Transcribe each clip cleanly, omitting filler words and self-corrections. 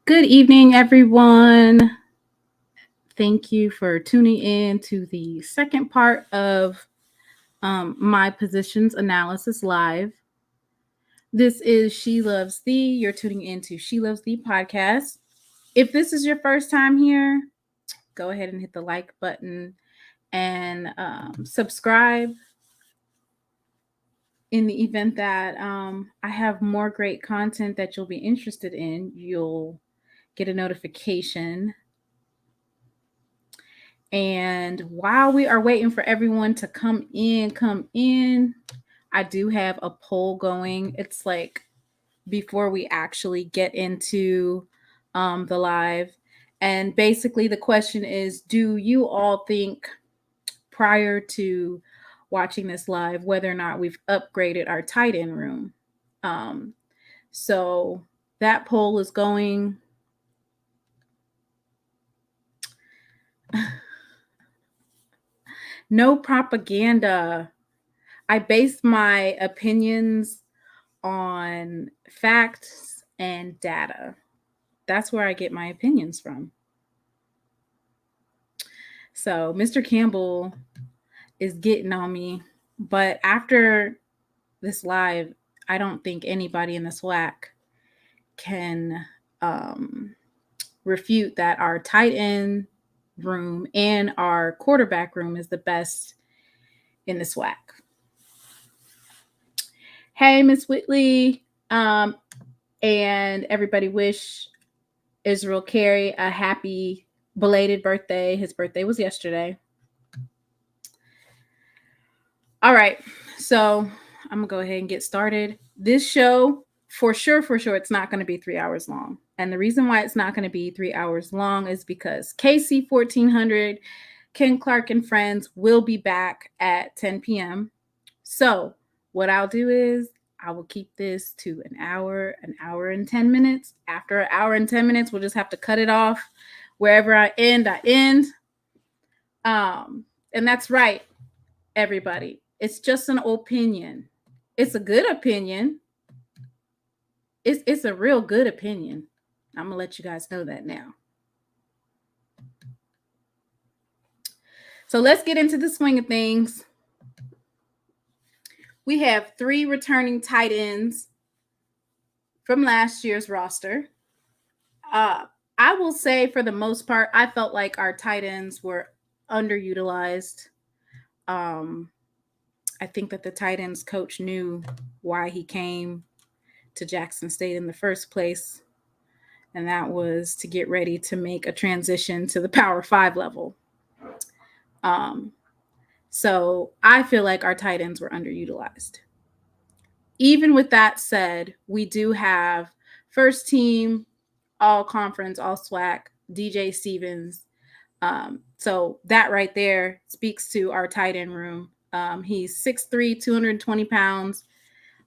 Good evening, everyone. Thank you for tuning in to the second part of my positions analysis live. This is She Loves Thee. You're tuning into She Loves Thee podcast. If this is your first time here, go ahead and hit the like button and subscribe. In the event that I have more great content that you'll be interested in, you'll get a notification. And while we are waiting for everyone to come in, I do have a poll going. It's like before we actually get into the live. And basically, the question is, do you all think prior to watching this live whether or not we've upgraded our tight end room? Um, so that poll is going. No propaganda. I base my opinions on facts and data. That's where I get my opinions from. So Mr. Campbell is getting on me, but after this live, I don't think anybody in the SWAC can refute that our tight end room and our quarterback room is the best in the SWAC. Hey, Miss Whitley, and everybody wish Israel Carey a happy belated birthday. His birthday was yesterday. All right, so I'm gonna go ahead and get started. This show, for sure, it's not going to be 3 hours long. And the reason why it's not going to be 3 hours long is because KC 1400, Ken Clark and friends will be back at 10 p.m. So what I'll do is I will keep this to an hour and 10 minutes. After an hour and 10 minutes, we'll just have to cut it off. Wherever I end, I end. And that's right, everybody. It's just an opinion. It's a good opinion. It's a real good opinion. I'm going to let you guys know that now. So let's get into the swing of things. We have 3 returning tight ends from last year's roster. I will say for the most part, I felt like our tight ends were underutilized. I think that the tight ends coach knew why he came to Jackson State in the first place, and that was to get ready to make a transition to the Power 5 level. So I feel like our tight ends were underutilized. Even with that said, we do have first team, all conference, all SWAC, DJ Stevens. So that right there speaks to our tight end room. He's 6'3", 220 pounds.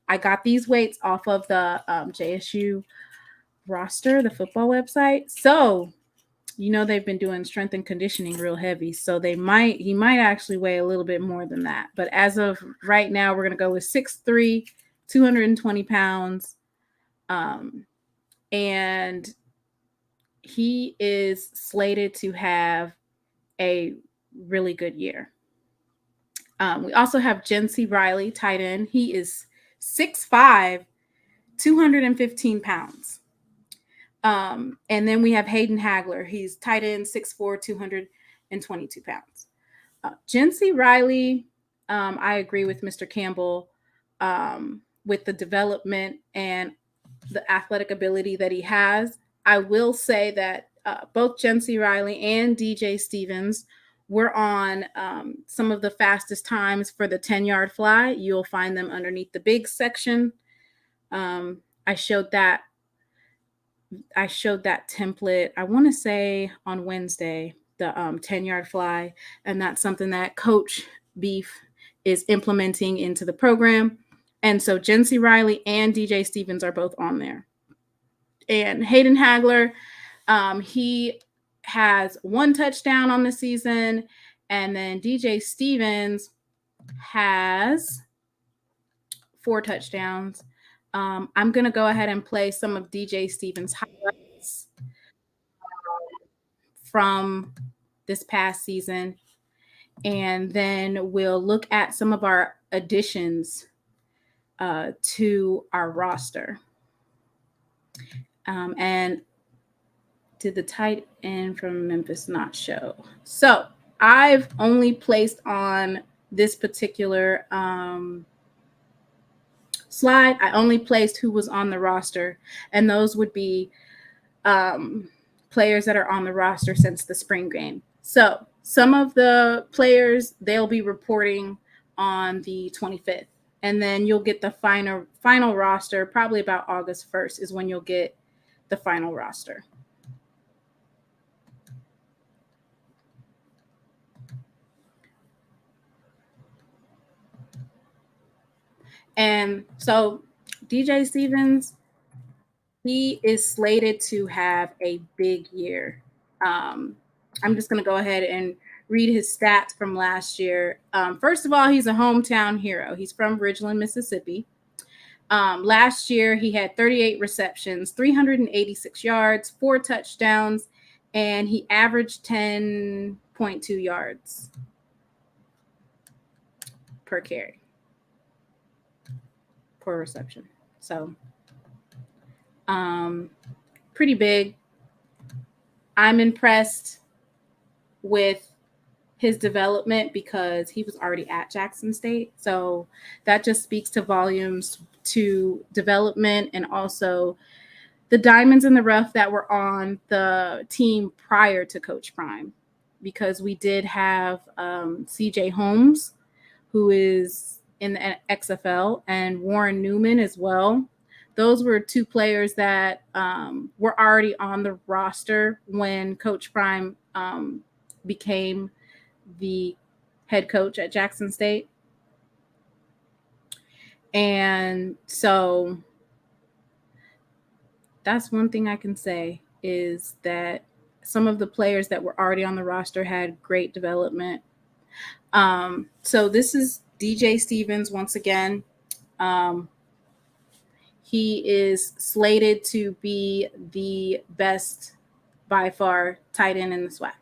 I got these weights off of the JSU roster, the football website. So, they've been doing strength and conditioning real heavy. So he might actually weigh a little bit more than that. But as of right now, we're going to go with 6'3", 220 pounds. And he is slated to have a really good year. We also have Jency Riley, tight end. He is 6'5", 215 pounds. And then we have Hayden Hagler. He's tight end, 6'4", 222 pounds. Jency Riley, I agree with Mr. Campbell with the development and the athletic ability that he has. I will say that both Jency Riley and DJ Stevens were on some of the fastest times for the 10-yard fly. You'll find them underneath the big section. I showed that template, I want to say on Wednesday, the 10-yard fly, and that's something that Coach Beef is implementing into the program. And so Jency Riley and DJ Stevens are both on there. And Hayden Hagler, he has 1 touchdown on the season, and then DJ Stevens has 4 touchdowns. I'm going to go ahead and play some of DJ Stevens' highlights highlights from this past season, and then we'll look at some of our additions to our roster. And did the tight end from Memphis not show? So I've only placed on this particular slide, I only placed who was on the roster, and those would be players that are on the roster since the spring game. So some of the players, they'll be reporting on the 25th, and then you'll get the final roster probably about August 1st is when you'll get the final roster. And so DJ Stevens, he is slated to have a big year. I'm just going to go ahead and read his stats from last year. First of all, he's a hometown hero. He's from Ridgeland, Mississippi. Last year, he had 38 receptions, 386 yards, 4 touchdowns, and he averaged 10.2 yards per carry, per reception. So, pretty big. I'm impressed with his development because he was already at Jackson State. So that just speaks to volumes to development, and also the diamonds in the rough that were on the team prior to Coach Prime, because we did have CJ Holmes, who is in the XFL, and Warren Newman as well. Those were 2 players that were already on the roster when Coach Prime became the head coach at Jackson State. And so that's one thing I can say, is that some of the players that were already on the roster had great development. So this is DJ Stevens once again. He is slated to be the best, by far, tight end in the SWAC.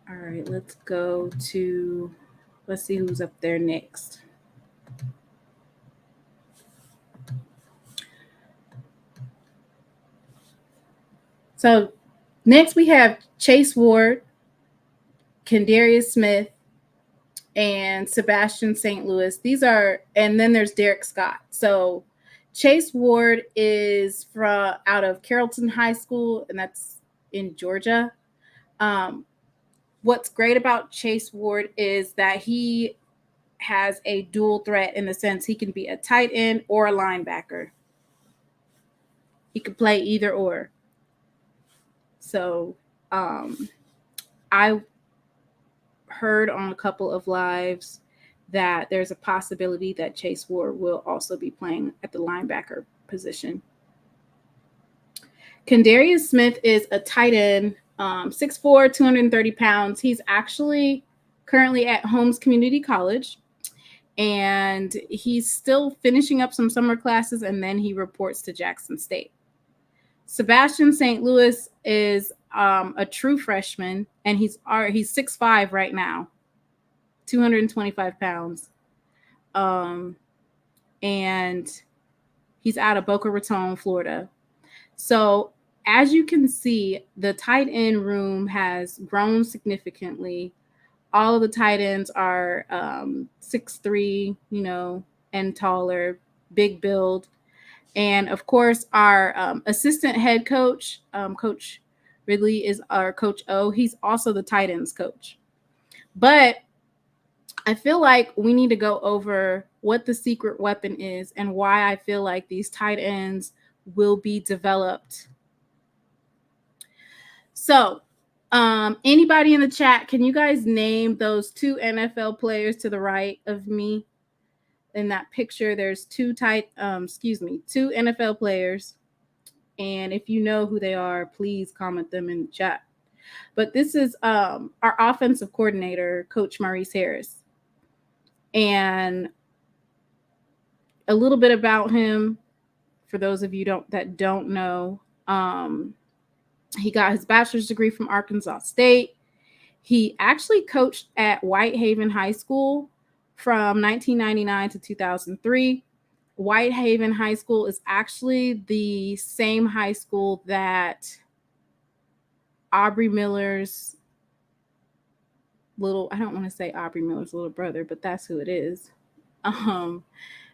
All right, let's see who's up there next. So next we have Chase Ward, Kendarius Smith, and Sebastian St. Louis. And then there's Derek Scott. So Chase Ward is out of Carrollton High School, and that's in Georgia. What's great about Chase Ward is that he has a dual threat, in the sense he can be a tight end or a linebacker. He could play either or. So I heard on a couple of lives that there's a possibility that Chase Ward will also be playing at the linebacker position. Kendarius Smith is a tight end, 6'4", 230 pounds. He's actually currently at Holmes Community College, and he's still finishing up some summer classes, and then he reports to Jackson State. Sebastian St. Louis is a true freshman, and he's 6'5" right now, 225 pounds. And he's out of Boca Raton, Florida. So as you can see, the tight end room has grown significantly. All of the tight ends are 6'3", and taller, big build. And of course, our assistant head coach, Coach Ridley, is our Coach O. He's also the tight ends coach. But I feel like we need to go over what the secret weapon is and why I feel like these tight ends will be developed. So anybody in the chat, can you guys name those 2 NFL players to the right of me? In that picture, there's 2 NFL players. And if you know who they are, please comment them in the chat. But this is our offensive coordinator, Coach Maurice Harris. And a little bit about him for those of you that don't know. He got his bachelor's degree from Arkansas State. He actually coached at Whitehaven High School from 1999 to 2003. Whitehaven High School is actually the same high school that Aubrey Miller's I don't want to say Aubrey Miller's little brother, but that's who it is.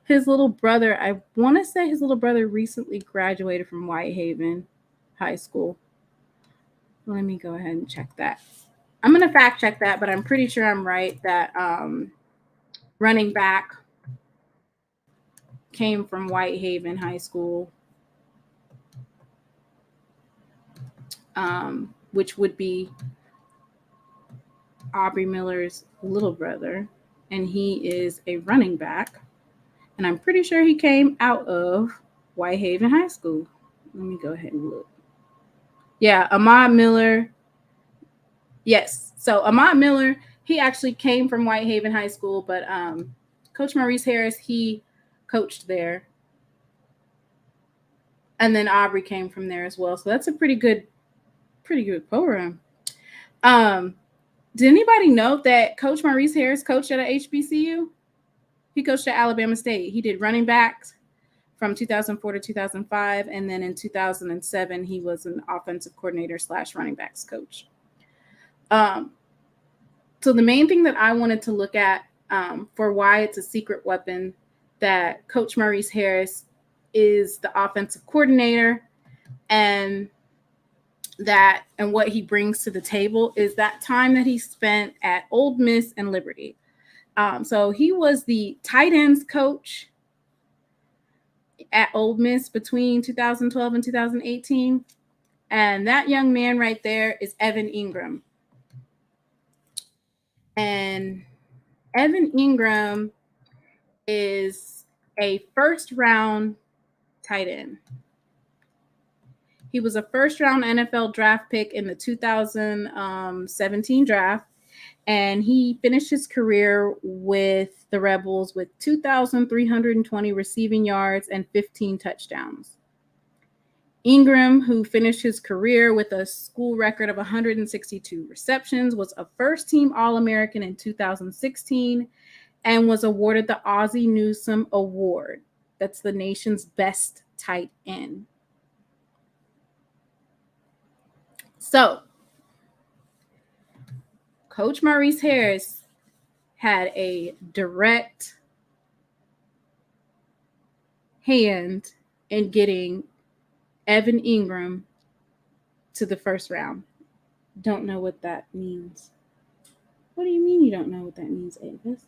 His little brother, I want to say his little brother recently graduated from Whitehaven High School. Let me go ahead and check that. I'm going to fact check that, but I'm pretty sure I'm right that running back came from Whitehaven High School, which would be Aubrey Miller's little brother, and he is a running back. And I'm pretty sure he came out of Whitehaven High School. Let me go ahead and look. Yeah, Ahmad Miller. Yes. So Ahmad Miller, he actually came from Whitehaven High School, but Coach Maurice Harris, he coached there. And then Aubrey came from there as well. So that's a pretty good program. Did anybody know that Coach Maurice Harris coached at a HBCU? He coached at Alabama State. He did running backs from 2004 to 2005. And then in 2007, he was an offensive coordinator / running backs coach. So the main thing that I wanted to look at for why it's a secret weapon that Coach Maurice Harris is the offensive coordinator and what he brings to the table is that time that he spent at Ole Miss and Liberty. So he was the tight ends coach at Ole Miss between 2012 and 2018. And that young man right there is Evan Ingram. And Evan Ingram is a first-round tight end. He was a first-round NFL draft pick in the 2017 draft, and he finished his career with the Rebels with 2,320 receiving yards and 15 touchdowns. Ingram, who finished his career with a school record of 162 receptions, was a first-team All-American in 2016 and was awarded the Ozzie Newsome Award. That's the nation's best tight end. So, Coach Maurice Harris had a direct hand in getting Evan Ingram to the first round. Don't know what that means. What do you mean you don't know what that means, Avis?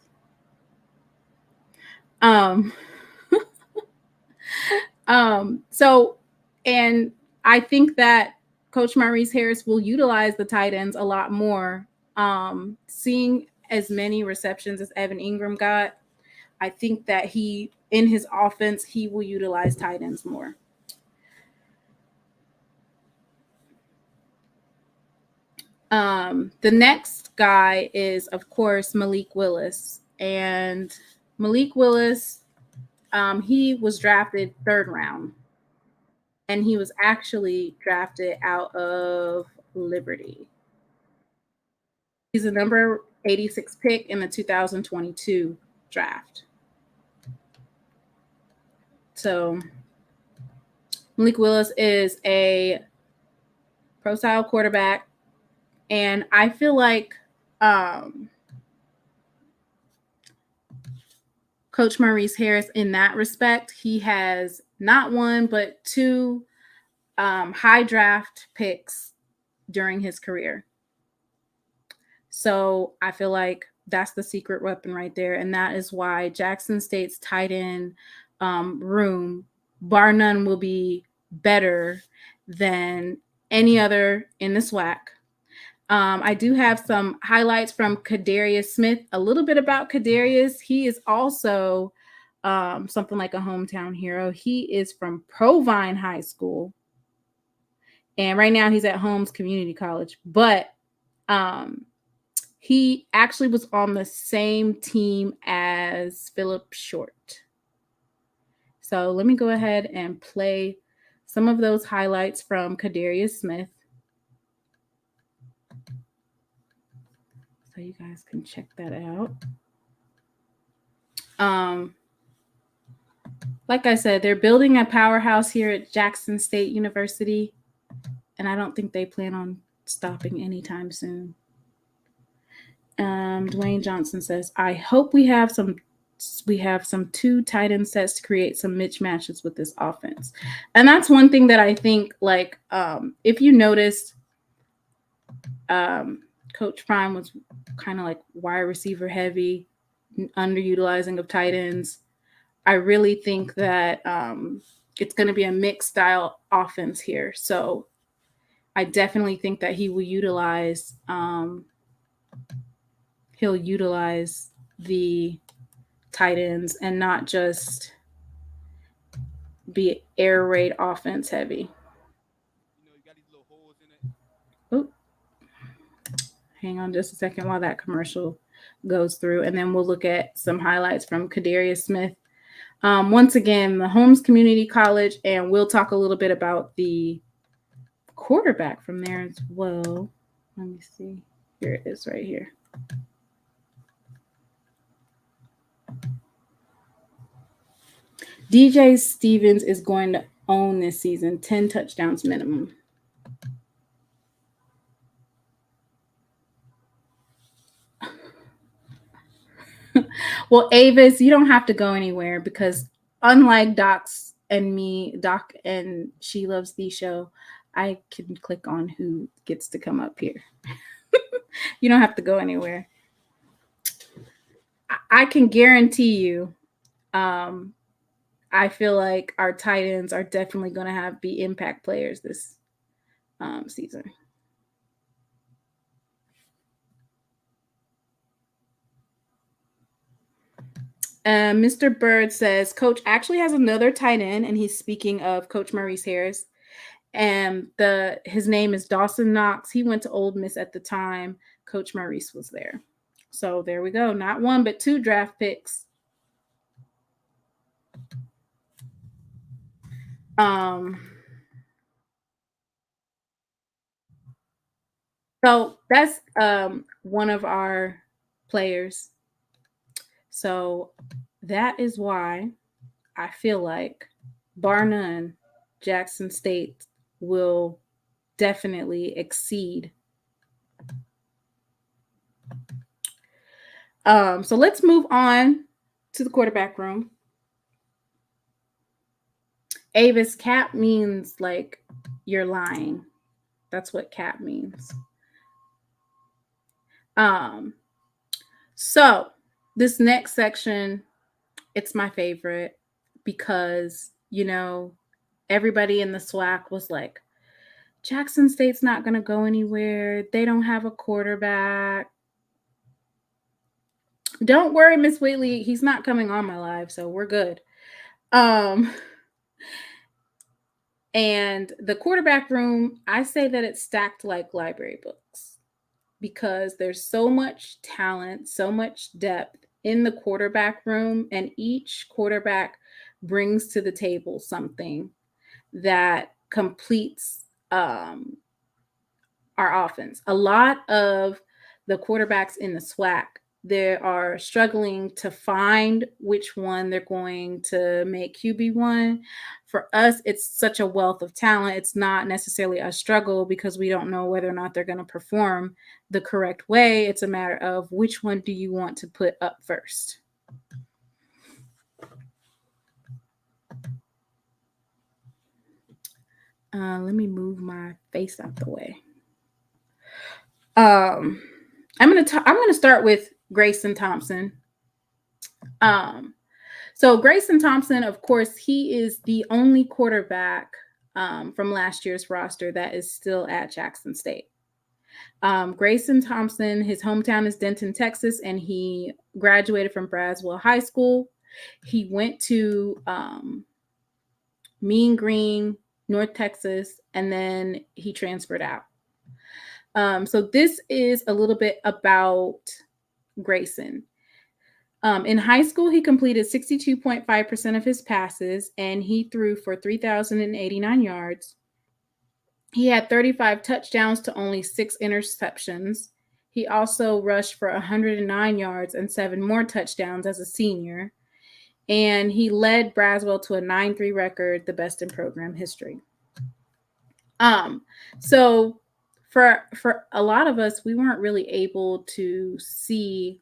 So, and I think that Coach Maurice Harris will utilize the tight ends a lot more. Seeing as many receptions as Evan Ingram got, I think that in his offense, he will utilize tight ends more. The next guy is, of course, Malik Willis. And Malik Willis, he was drafted 3rd round. And he was actually drafted out of Liberty. He's a number 86 pick in the 2022 draft. So Malik Willis is a pro-style quarterback. And I feel like Coach Maurice Harris, in that respect, he has not one, but 2 high draft picks during his career. So I feel like that's the secret weapon right there. And that is why Jackson State's tight end room, bar none, will be better than any other in the SWAC. I do have some highlights from Kadarius Smith. A little bit about Kadarius. He is also something like a hometown hero. He is from Provine High School. And right now he's at Holmes Community College. But he actually was on the same team as Philip Short. So let me go ahead and play some of those highlights from Kadarius Smith, so you guys can check that out. Like I said, they're building a powerhouse here at Jackson State University, and I don't think they plan on stopping anytime soon. Dwayne Johnson says, I hope we have some 2 tight end sets to create some mismatches with this offense. And that's one thing that I think, like, if you noticed, Coach Prime was kind of like wide receiver heavy, underutilizing of tight ends. I really think that it's going to be a mixed style offense here. So I definitely think that he will utilize the tight ends and not just be air raid offense heavy. Oh, hang on just a second while that commercial goes through, and then we'll look at some highlights from Kadarius Smith. Once again, the Holmes Community College, and we'll talk a little bit about the quarterback from there as well. Let me see. Here it is right here. DJ Stevens is going to own this season, 10 touchdowns minimum. Well, Avis, you don't have to go anywhere because unlike Doc and SheLovesThee show, I can click on who gets to come up here. You don't have to go anywhere. I can guarantee you, I feel like our tight ends are definitely going to be impact players this season. Mr. Bird says, Coach actually has another tight end, and he's speaking of Coach Maurice Harris. And his name is Dawson Knox. He went to Ole Miss at the time Coach Maurice was there. So there we go. Not 1, but 2 draft picks. So that's one of our players. So that is why I feel like, bar none, Jackson State will definitely exceed. So let's move on to the quarterback room. Avis, cap means like you're lying. That's what cap means. So this next section, it's my favorite because, everybody in the SWAC was like, Jackson State's not going to go anywhere. They don't have a quarterback. Don't worry, Miss Wheatley. He's not coming on my live, so we're good. And the quarterback room, I say that it's stacked like library books because there's so much talent, so much depth in the quarterback room, and each quarterback brings to the table something that completes our offense. A lot of the quarterbacks in the SWAC, they are struggling to find which one they're going to make QB1. For us, it's such a wealth of talent. It's not necessarily a struggle because we don't know whether or not they're going to perform the correct way. It's a matter of which one do you want to put up first. Let me move my face out the way. I'm gonna start with Grayson Thompson. So Grayson Thompson, of course, he is the only quarterback from last year's roster that is still at Jackson State. Grayson Thompson, his hometown is Denton, Texas, and he graduated from Braswell High School. He went to Mean Green, North Texas, and then he transferred out. So this is a little bit about Grayson. In high school, he completed 62.5% of his passes, and he threw for 3,089 yards. He had 35 touchdowns to only 6 interceptions. He also rushed for 109 yards and 7 more touchdowns as a senior. And he led Braswell to a 9-3 record, the best in program history. So for a lot of us, we weren't really able to see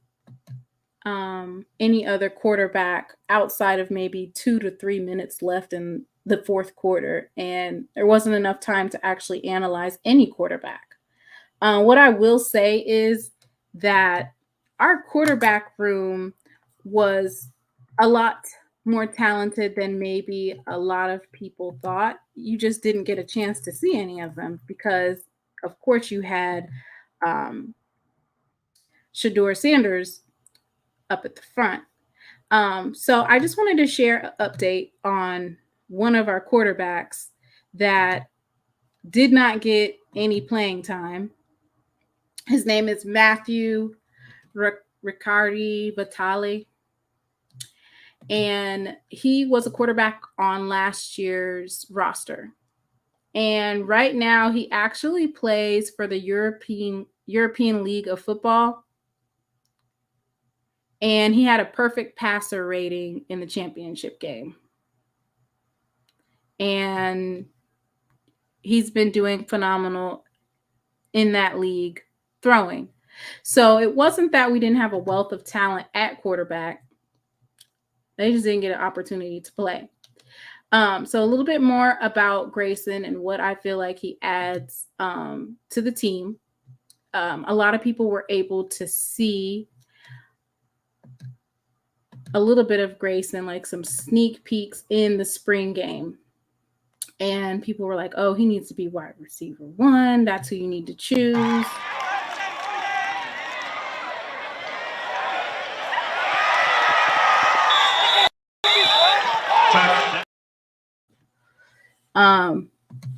any other quarterback outside of maybe 2 to 3 minutes left in the fourth quarter, and there wasn't enough time to actually analyze any quarterback. What I will say is that our quarterback room was a lot more talented than maybe a lot of people thought. You just didn't get a chance to see any of them because, of course, you had Shedeur Sanders up at the front. So I just wanted to share an update on one of our quarterbacks that did not get any playing time. His name is Matthew Riccardi Vitale. And he was a quarterback on last year's roster. And right now he actually plays for the European League of Football. And he had a perfect passer rating in the championship game. And he's been doing phenomenal in that league throwing. So it wasn't that we didn't have a wealth of talent at quarterback. They just didn't get an opportunity to play. So a little bit more about Grayson and what I feel like he adds to the team. A lot of people were able to see a little bit of Grayson, like some sneak peeks in the spring game. And people were like, oh, he needs to be wide receiver 1. That's who you need to choose.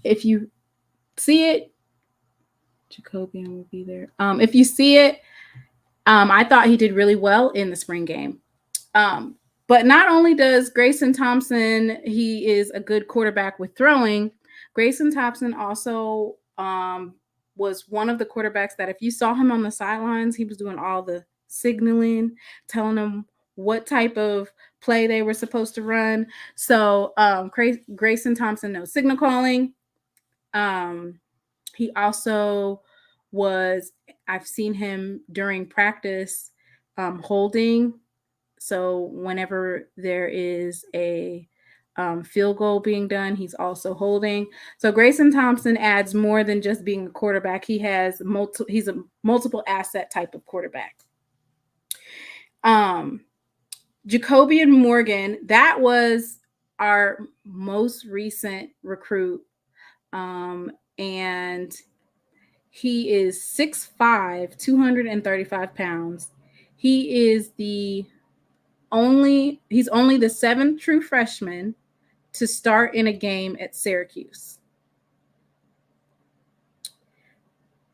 If you see it, Jacobian will be there. If you see it, I thought he did really well in the spring game. But not only does Grayson Thompson, he is a good quarterback with throwing, Grayson Thompson also was one of the quarterbacks that if you saw him on the sidelines, he was doing all the signaling, telling them what type of play they were supposed to run. So Grayson Thompson knows signal calling. He also I've seen him during practice holding. So whenever there is a field goal being done, he's also holding. So Grayson Thompson adds more than just being a quarterback. He's a multiple asset type of quarterback. Jacobian Morgan, that was our most recent recruit. And he is 6'5", 235 pounds. He's only the 7th true freshman to start in a game at Syracuse.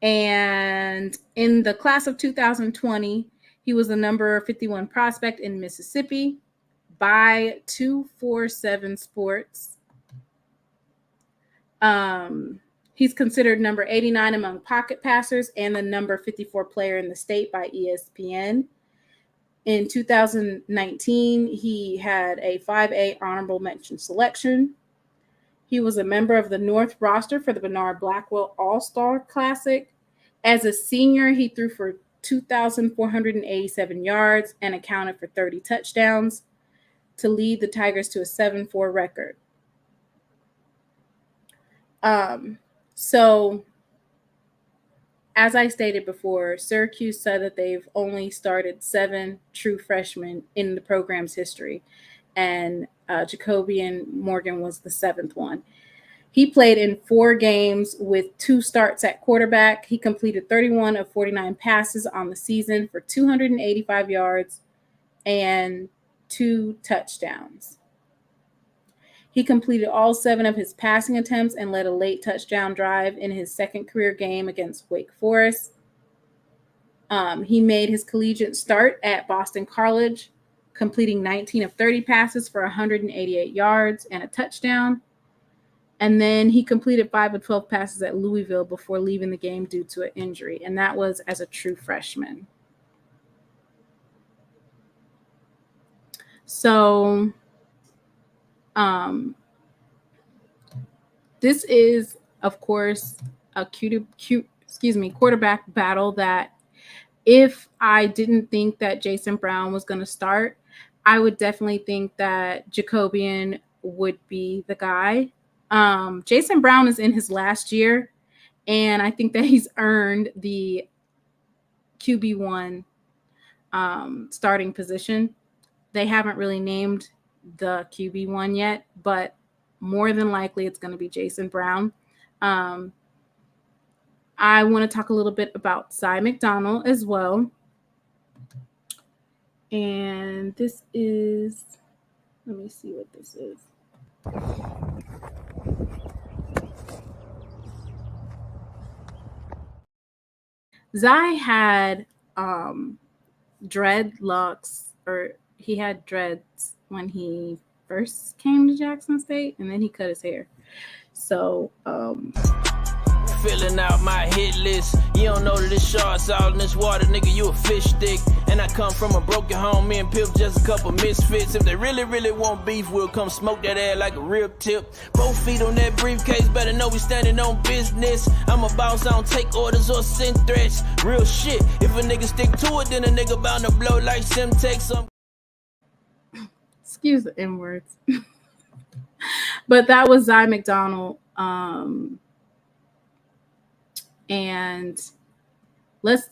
And in the class of 2020, he was the number 51 prospect in Mississippi by 247 Sports. He's considered number 89 among pocket passers and the number 54 player in the state by ESPN. In 2019, he had a 5A honorable mention selection. He was a member of the North roster for the Bernard Blackwell All-Star Classic. As a senior, he threw for 2,487 yards and accounted for 30 touchdowns to lead the Tigers to a 7-4 record. So, as I stated before, Syracuse said that they've only started 7 true freshmen in the program's history, and Jacobian Morgan was the 7th one. He played in 4 games with 2 starts at quarterback. He completed 31 of 49 passes on the season for 285 yards and 2 touchdowns. He completed all 7 of his passing attempts and led a late touchdown drive in his second career game against Wake Forest. He made his collegiate start at Boston College completing 19 of 30 passes for 188 yards and a touchdown. And then he completed 5 of 12 passes at Louisville before leaving the game due to an injury. And that was as a true freshman. So this is, of course, a quarterback battle that if I didn't think that Jason Brown was going to start, I would definitely think that Jacobian would be the guy. Jason Brown is in his last year, and I think that he's earned the QB1 starting position. They haven't really named the QB1 yet, but more than likely it's going to be Jason Brown. I want to talk a little bit about Cy McDonald as well. And this is, let me see what this is. Zy had dreadlocks, or he had dreads when he first came to Jackson State, and then he cut his hair. So filling out my hit list. You don't know that this shark's out in this water, nigga, you a fish stick. And I come from a broken home, me and Pip just a couple misfits. If they really want beef, we'll come smoke that ass like a rib tip. Both feet on that briefcase, better know we standing on business. I'm a boss, I don't take orders or send threats. Real shit, if a nigga stick to it, then a nigga bound to blow like Semtex. Excuse the N-words. But that was Zy McDonald. And let's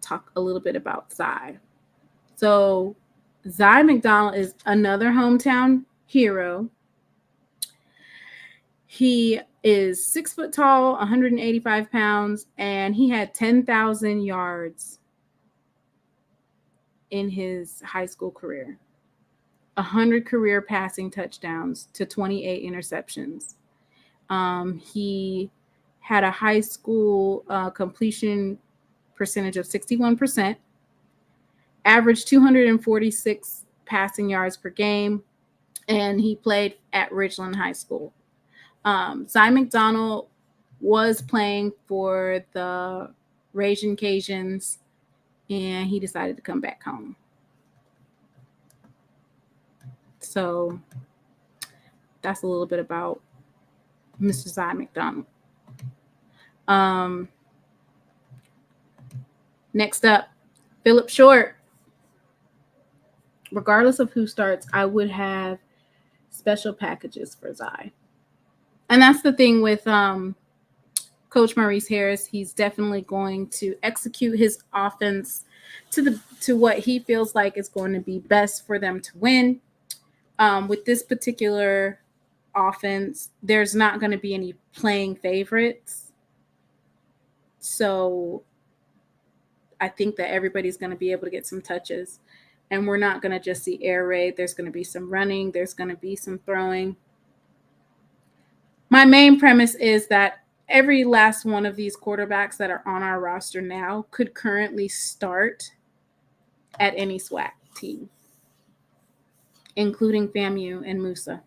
talk a little bit about Zy. So Zy McDonald is another hometown hero. He is 6 foot tall, 185 pounds, and he had 10,000 yards in his high school career. 100 career passing touchdowns to 28 interceptions. He had a high school completion percentage of 61%, averaged 246 passing yards per game, and he played at Ridgeland High School. Zy McDonald was playing for the Ragin' Cajuns, and he decided to come back home. So that's a little bit about Mr. Zy McDonald. Next up, Phillip Short. Regardless of who starts, I would have special packages for Zy. And that's the thing with Coach Maurice Harris. He's definitely going to execute his offense to what he feels like is going to be best for them to win. With this particular offense, there's not going to be any playing favorites. So I think that everybody's going to be able to get some touches. And we're not going to just see air raid. There's going to be some running. There's going to be some throwing. My main premise is that every last one of these quarterbacks that are on our roster now could currently start at any SWAC team, including FAMU and Musa.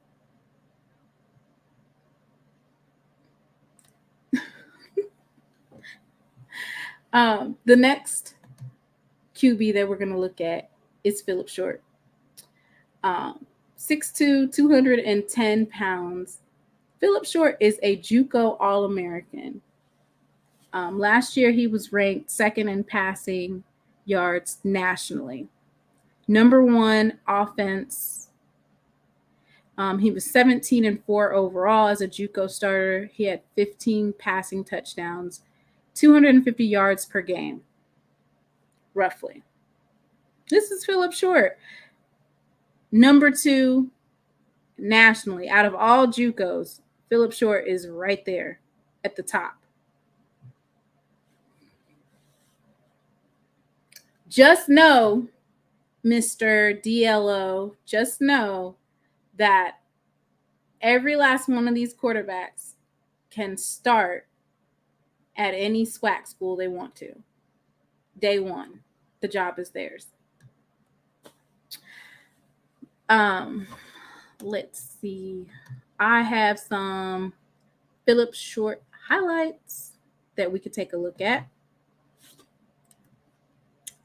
The next QB that we're going to look at is Phillip Short. 6'2", 210 pounds. Phillip Short is a JUCO All-American. Last year, he was ranked second in passing yards nationally. Number 1 offense. He was 17-4 overall as a JUCO starter. He had 15 passing touchdowns, 250 yards per game, roughly. This is Phillip Short. Number 2 nationally. Out of all JUCOs, Phillip Short is right there at the top. Just know, Mr. DLO, just know that every last one of these quarterbacks can start at any SWAC school they want to. Day one, the job is theirs. Let's see. I have some Phillips short highlights that we could take a look at.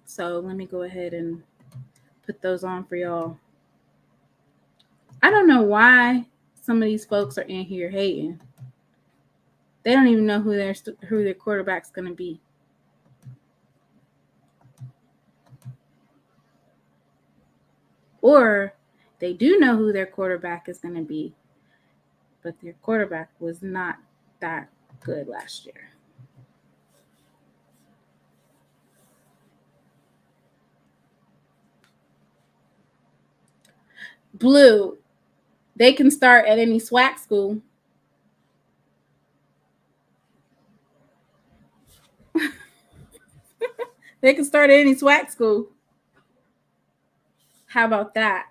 So let me go ahead and put those on for y'all. I don't know why some of these folks are in here hating. They don't even know who their quarterback's going to be. Or they do know who their quarterback is going to be, but their quarterback was not that good last year. Blue, they can start at any SWAC school. They can start at any SWAC school. How about that?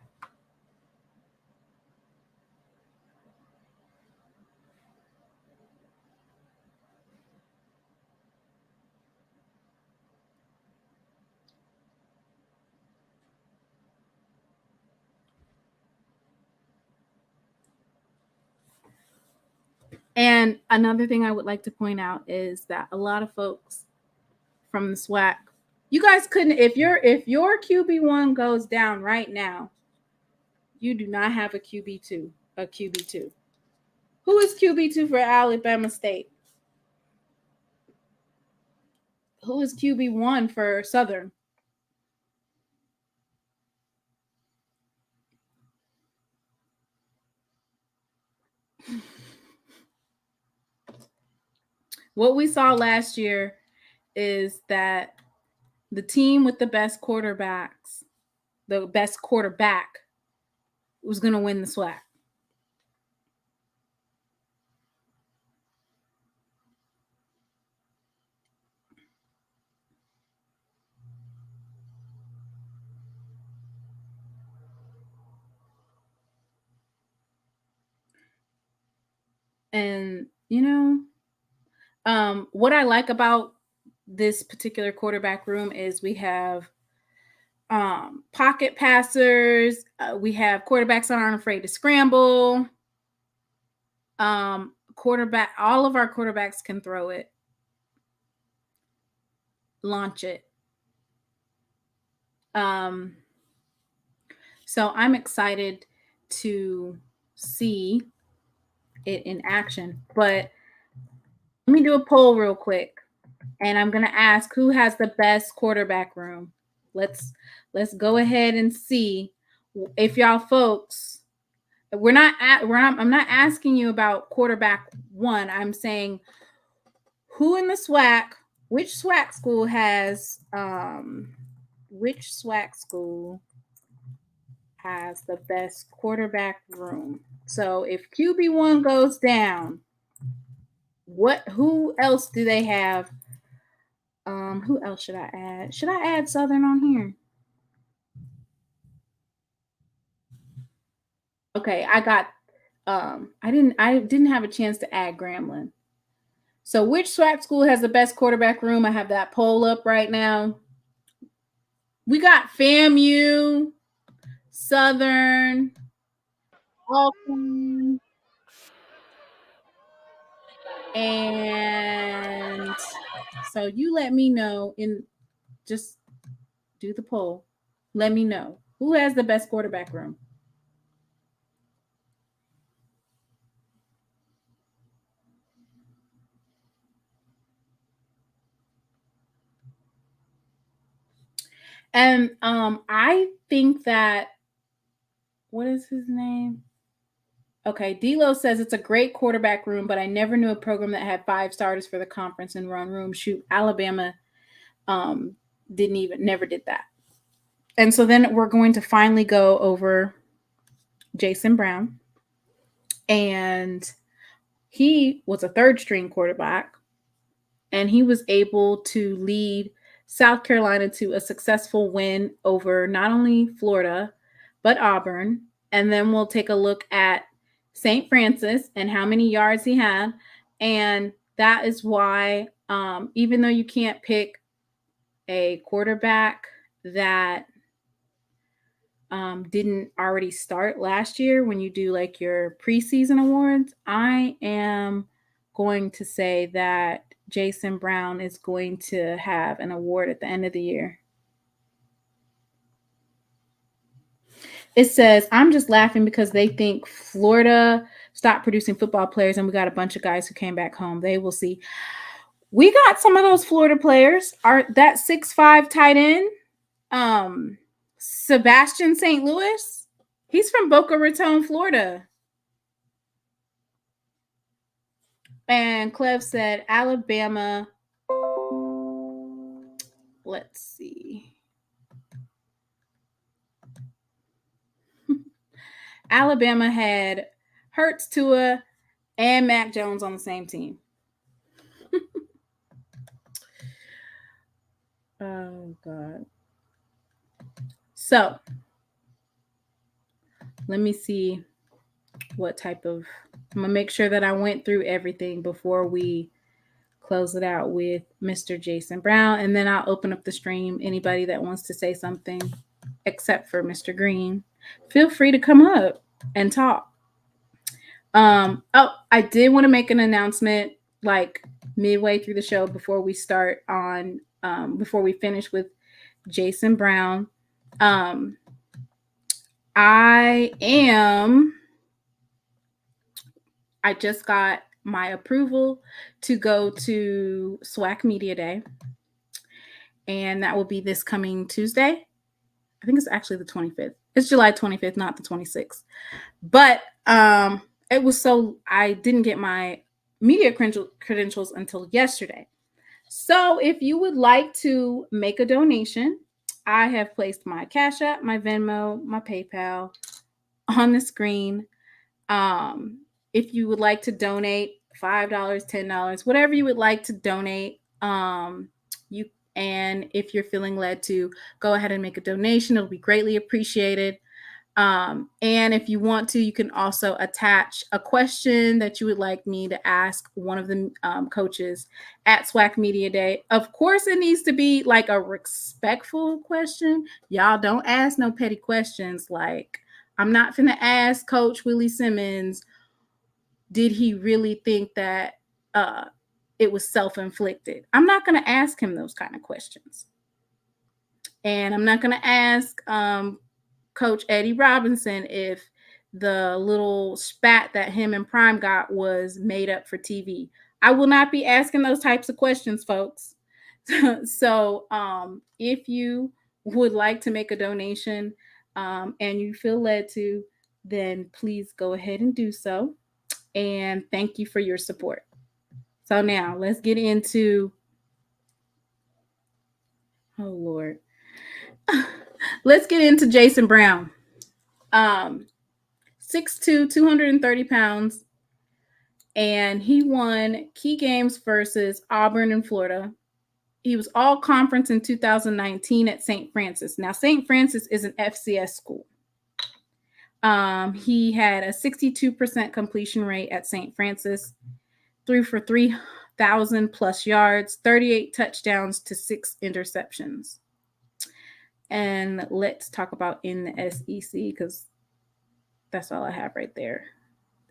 And another thing I would like to point out is that a lot of folks from the SWAC, you guys couldn't, if your QB1 goes down right now, you do not have a QB2. Who is QB2 for Alabama State? Who is QB1 for Southern? What we saw last year is that the team with the best quarterback was going to win the SWAC. And, what I like about this particular quarterback room is we have pocket passers. We have quarterbacks that aren't afraid to scramble. All of our quarterbacks can throw it, launch it. So I'm excited to see it in action. But let me do a poll real quick, and I'm gonna ask who has the best quarterback room. Let's go ahead and see if y'all folks. I'm not asking you about quarterback one. I'm saying who in the SWAC, which SWAC school has the best quarterback room. So if QB1 goes down, who else do they have? Who else should I add? Should I add Southern on here? Okay, I got I didn't have a chance to add Grambling. So which SWAC school has the best quarterback room? I have that poll up right now. We got FAMU, Southern, Alcorn, and so you let me know just do the poll. Let me know who has the best quarterback room. And I think that, what is his name? Okay, D'Lo says it's a great quarterback room, but I never knew a program that had 5 starters for the conference and run room. Shoot, Alabama never did that. And so then we're going to finally go over Jason Brown. And he was a 3rd string quarterback, and he was able to lead South Carolina to a successful win over not only Florida, but Auburn. And then we'll take a look at St. Francis and how many yards he had. And that is why, even though you can't pick a quarterback that didn't already start last year when you do like your preseason awards, I am going to say that Jason Brown is going to have an award at the end of the year. It says, I'm just laughing because they think Florida stopped producing football players and we got a bunch of guys who came back home. They will see. We got some of those Florida players. That 6'5" tight end, Sebastian St. Louis, he's from Boca Raton, Florida. And Clev said, Alabama. Let's see. Alabama had Hurts, Tua, and Mac Jones on the same team. Oh, God. So, let me see what type of... I'm going to make sure that I went through everything before we close it out with Mr. Jason Brown. And then I'll open up the stream. Anybody that wants to say something, except for Mr. Green, feel free to come up and talk. I did want to make an announcement like midway through the show before we start on, before we finish with Jason Brown. I just got my approval to go to SWAC Media Day. And that will be this coming Tuesday. I think it's actually the 25th. It's July 25th, not the 26th. But it was I didn't get my media credentials until yesterday. So if you would like to make a donation, I have placed my Cash App, my Venmo, my PayPal on the screen. If you would like to donate $5, $10, whatever you would like to donate, and if you're feeling led to go ahead and make a donation, it'll be greatly appreciated. And if you want to, you can also attach a question that you would like me to ask one of the coaches at SWAC Media Day. Of course, it needs to be like a respectful question. Y'all don't ask no petty questions. Like, I'm not finna ask Coach Willie Simmons, did he really think that it was self-inflicted? I'm not going to ask him those kind of questions. And I'm not going to ask Coach Eddie Robinson if the little spat that him and Prime got was made up for TV. I will not be asking those types of questions, folks. So if you would like to make a donation and you feel led to, then please go ahead and do so. And thank you for your support. So now let's get into, oh Lord. Let's get into Jason Brown. 6'2", 230 pounds. And he won key games versus Auburn and Florida. He was all conference in 2019 at St. Francis. Now, St. Francis is an FCS school. He had a 62% completion rate at St. Francis, threw for 3,000 plus yards, 38 touchdowns to 6 interceptions. And let's talk about in the SEC, because that's all I have right there.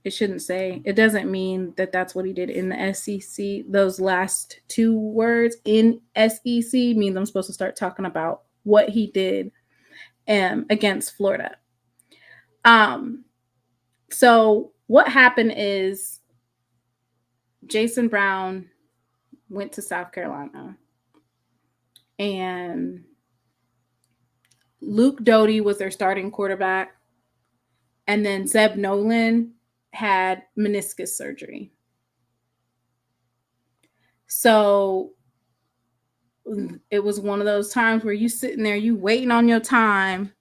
It doesn't mean that that's what he did in the SEC. Those last two words in SEC means I'm supposed to start talking about what he did against Florida. So what happened is Jason Brown went to South Carolina, and Luke Doty was their starting quarterback. And then Zeb Nolan had meniscus surgery. So it was one of those times where you sitting there, you waiting on your time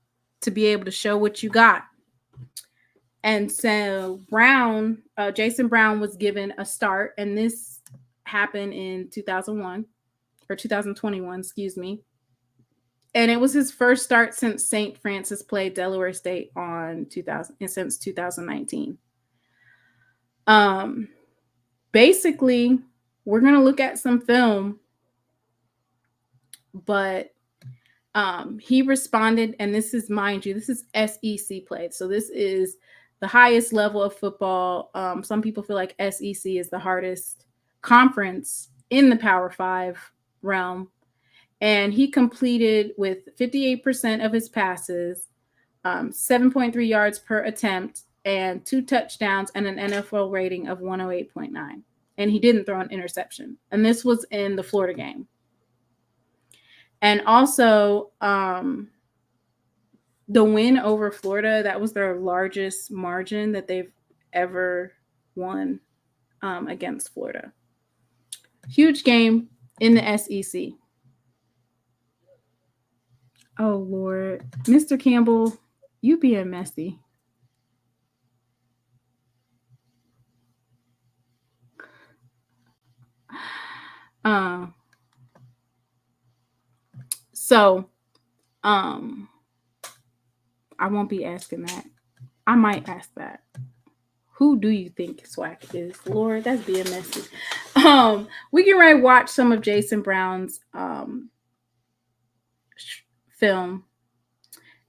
to be able to show what you got. And so Jason Brown was given a start, and this happened in 2021, excuse me. And it was his first start since St. Francis played Delaware State since 2019. Basically, we're going to look at some film, but He responded, and this is, mind you, this is SEC play. So this is the highest level of football. Some people feel like SEC is the hardest conference in the Power Five realm. And he completed with 58% of his passes, 7.3 yards per attempt, and 2 touchdowns, and an NFL rating of 108.9. And he didn't throw an interception. And this was in the Florida game. And also, the win over Florida, that was their largest margin that they've ever won against Florida. Huge game in the SEC. Oh, Lord. Mr. Campbell, you being messy. So, I won't be asking that. I might ask that. Who do you think SWAC is? Lord, that's being messy. We can ready to watch some of Jason Brown's film.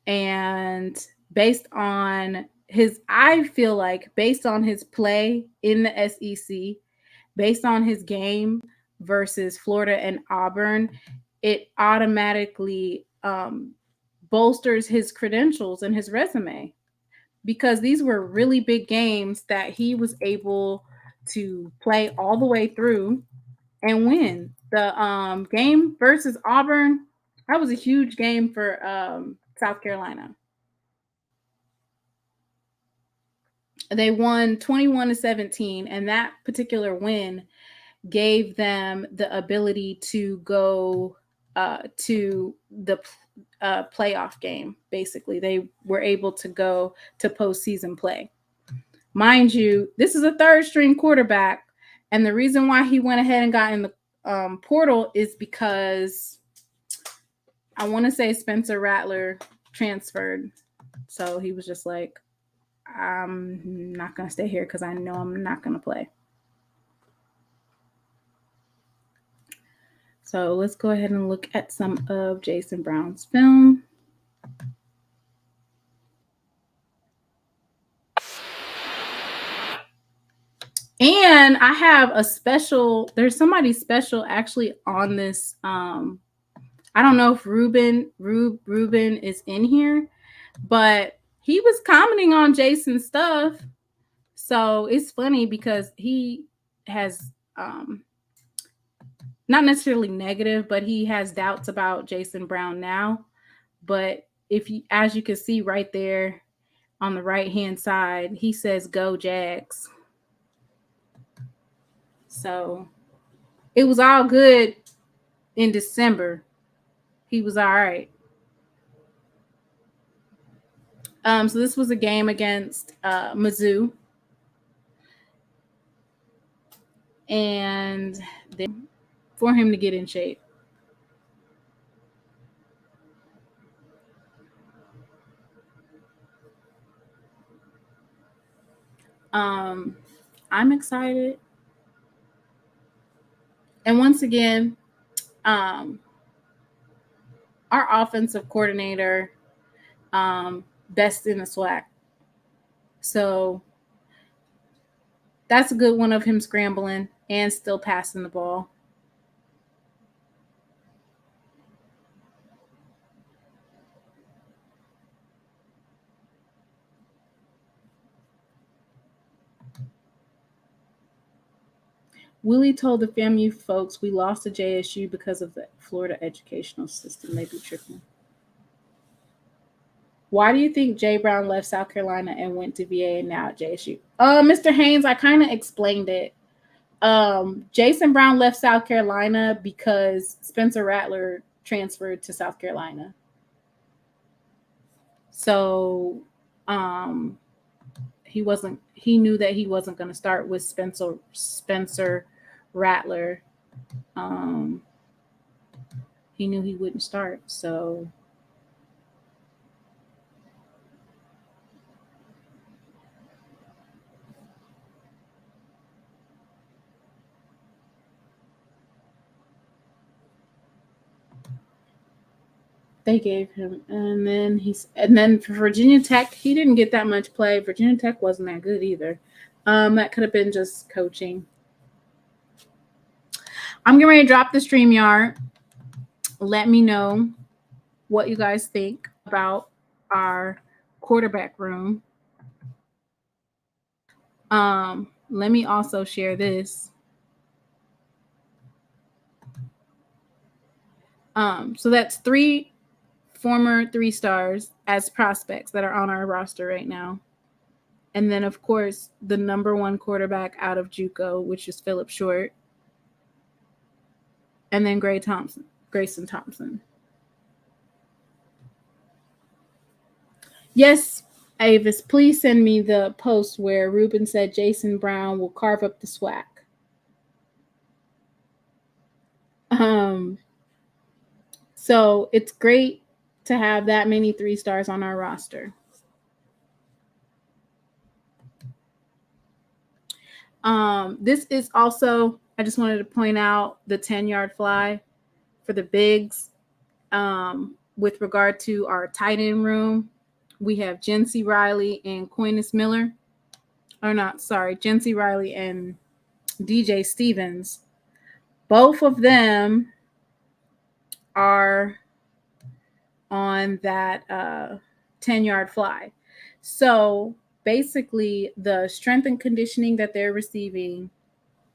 And based on his, I feel like based on his play in the SEC, based on his game versus Florida and Auburn, it automatically bolsters his credentials and his resume, because these were really big games that he was able to play all the way through and win. The game versus Auburn, that was a huge game for South Carolina. They won 21-17, and that particular win gave them the ability to go to the playoff game. Basically, they were able to go to postseason play. Mind you, this is a third string quarterback, and the reason why he went ahead and got in the portal is because I want to say Spencer Rattler transferred. So he was just like, I'm not going to stay here because I know I'm not going to play. So let's go ahead and look at some of Jason Brown's film. And I have a special, there's somebody special actually on this. I don't know if Ruben is in here, but he was commenting on Jason's stuff. So it's funny because he has not necessarily negative, but he has doubts about Jason Brown now. But if you, as you can see right there on the right hand side, he says "Go Jags." So it was all good in December. He was all right. So this was a game against Mizzou. And then for him to get in shape. I'm excited. And once again, our offensive coordinator, best in the SWAC. So that's a good one of him scrambling and still passing the ball. Willie told the FAMU folks we lost to JSU because of the Florida educational system. They be tripping. Why do you think Jay Brown left South Carolina and went to VA and now at JSU? Mr. Haynes, I kind of explained it. Jason Brown left South Carolina because Spencer Rattler transferred to South Carolina. So he knew that he wasn't going to start with Spencer Rattler. He knew he wouldn't start. So They gave him, and then for Virginia Tech, he didn't get that much play. Virginia Tech wasn't that good either. That could have been just coaching. I'm getting ready to drop the StreamYard. Let me know what you guys think about our quarterback room. Let me also share this. So that's 3 former 3-stars as prospects that are on our roster right now. And then, of course, the number 1 quarterback out of JUCO, which is Philip Short. And then Grayson Thompson. Yes, Avis, please send me the post where Ruben said Jason Brown will carve up the SWAC. So it's great to have that many 3-stars on our roster. This is also, I just wanted to point out the 10-yard fly for the bigs. With regard to our tight end room, we have Jency Riley and Coinus Miller. Jency Riley and DJ Stevens. Both of them are on that 10-yard fly. So basically, the strength and conditioning that they're receiving,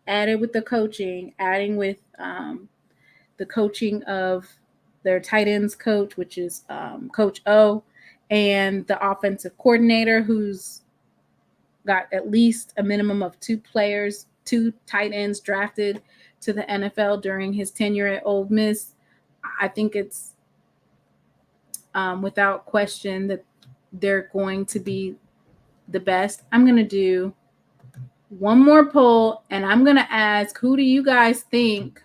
added with the coaching, adding with the coaching of their tight ends coach, which is Coach O, and the offensive coordinator, who's got at least a minimum of 2 tight ends drafted to the NFL during his tenure at Ole Miss. I think it's without question that they're going to be the best. I'm going to do one more poll, and I'm going to ask, who do you guys think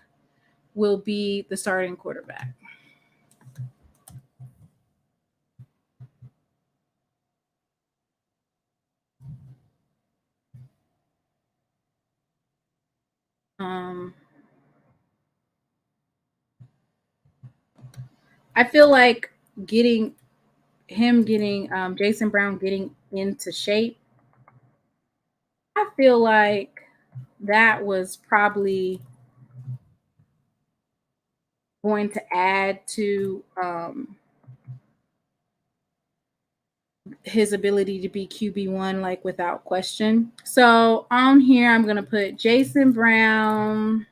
will be the starting quarterback? I feel like Jason Brown getting into shape, I feel like that was probably going to add to his ability to be QB1, like without question. So on here, I'm going to put Jason Brown.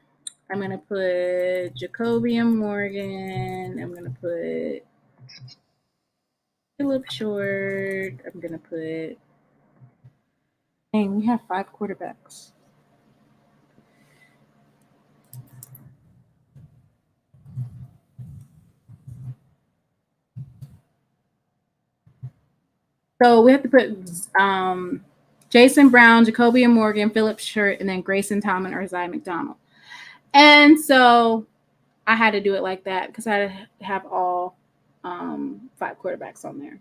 I'm going to put Jacoby Morgan. I'm going to put Philip Short. I'm going to put, dang, we have 5 quarterbacks. So we have to put Jason Brown, Jacoby Morgan, Philip Short, and then Grayson Thomas or Zay McDonald. And so I had to do it like that because I had to have all 5 quarterbacks on there.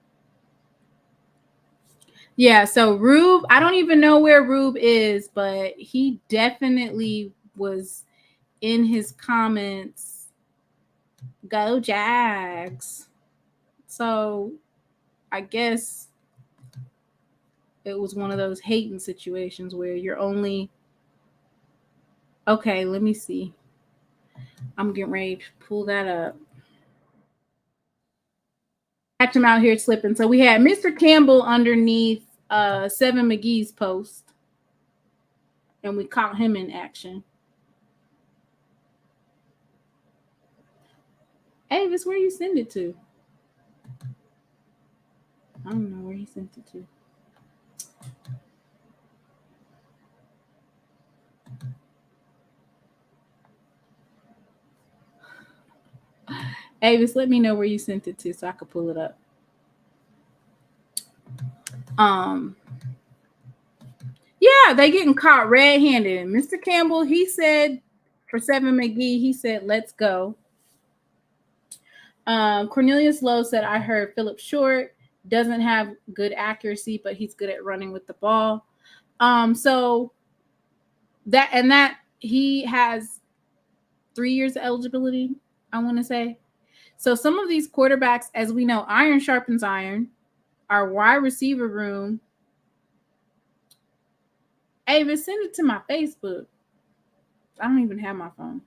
Yeah, so Rube, I don't even know where Rube is, but he definitely was in his comments, go Jags. So I guess it was one of those hating situations where you're only, okay, let me see. I'm getting ready to pull that up. Catch him out here slipping. So we had Mr. Campbell underneath Seven McGee's post, and we caught him in action. Avis, where you send it to? I don't know where he sent it to. Avis, let me know where you sent it to so I could pull it up. Yeah, they getting caught red-handed. And Mr. Campbell, he said, for Seven McGee, he said, let's go. Cornelius Lowe said, I heard Philip Short doesn't have good accuracy, but he's good at running with the ball. So that he has 3 years of eligibility, I want to say. So some of these quarterbacks, as we know, iron sharpens iron. Our wide receiver room. Ava, send it to my Facebook. I don't even have my phone.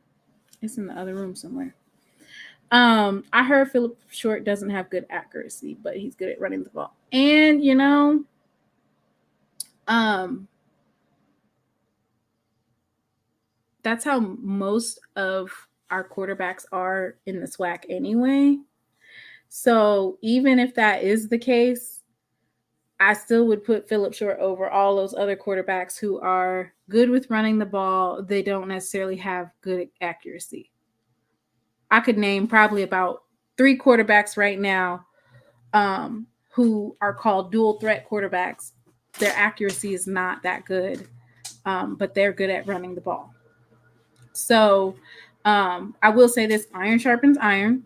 It's in the other room somewhere. I heard Philip Short doesn't have good accuracy, but he's good at running the ball. And that's how most of our quarterbacks are in the SWAC anyway. So even if that is the case, I still would put Philip Short over all those other quarterbacks who are good with running the ball. They don't necessarily have good accuracy. I could name probably about 3 quarterbacks right now who are called dual threat quarterbacks. Their accuracy is not that good, but they're good at running the ball. So I will say this: iron sharpens iron.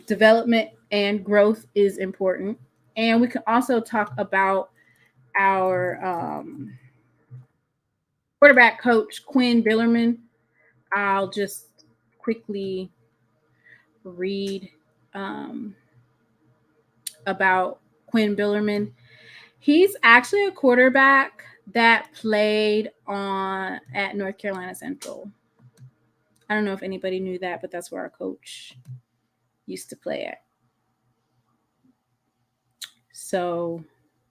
Development and growth is important. And we can also talk about our quarterback coach, Quinn Billerman. I'll just quickly read about Quinn Billerman. He's actually a quarterback that played at North Carolina Central. I don't know if anybody knew that, but that's where our coach used to play at. So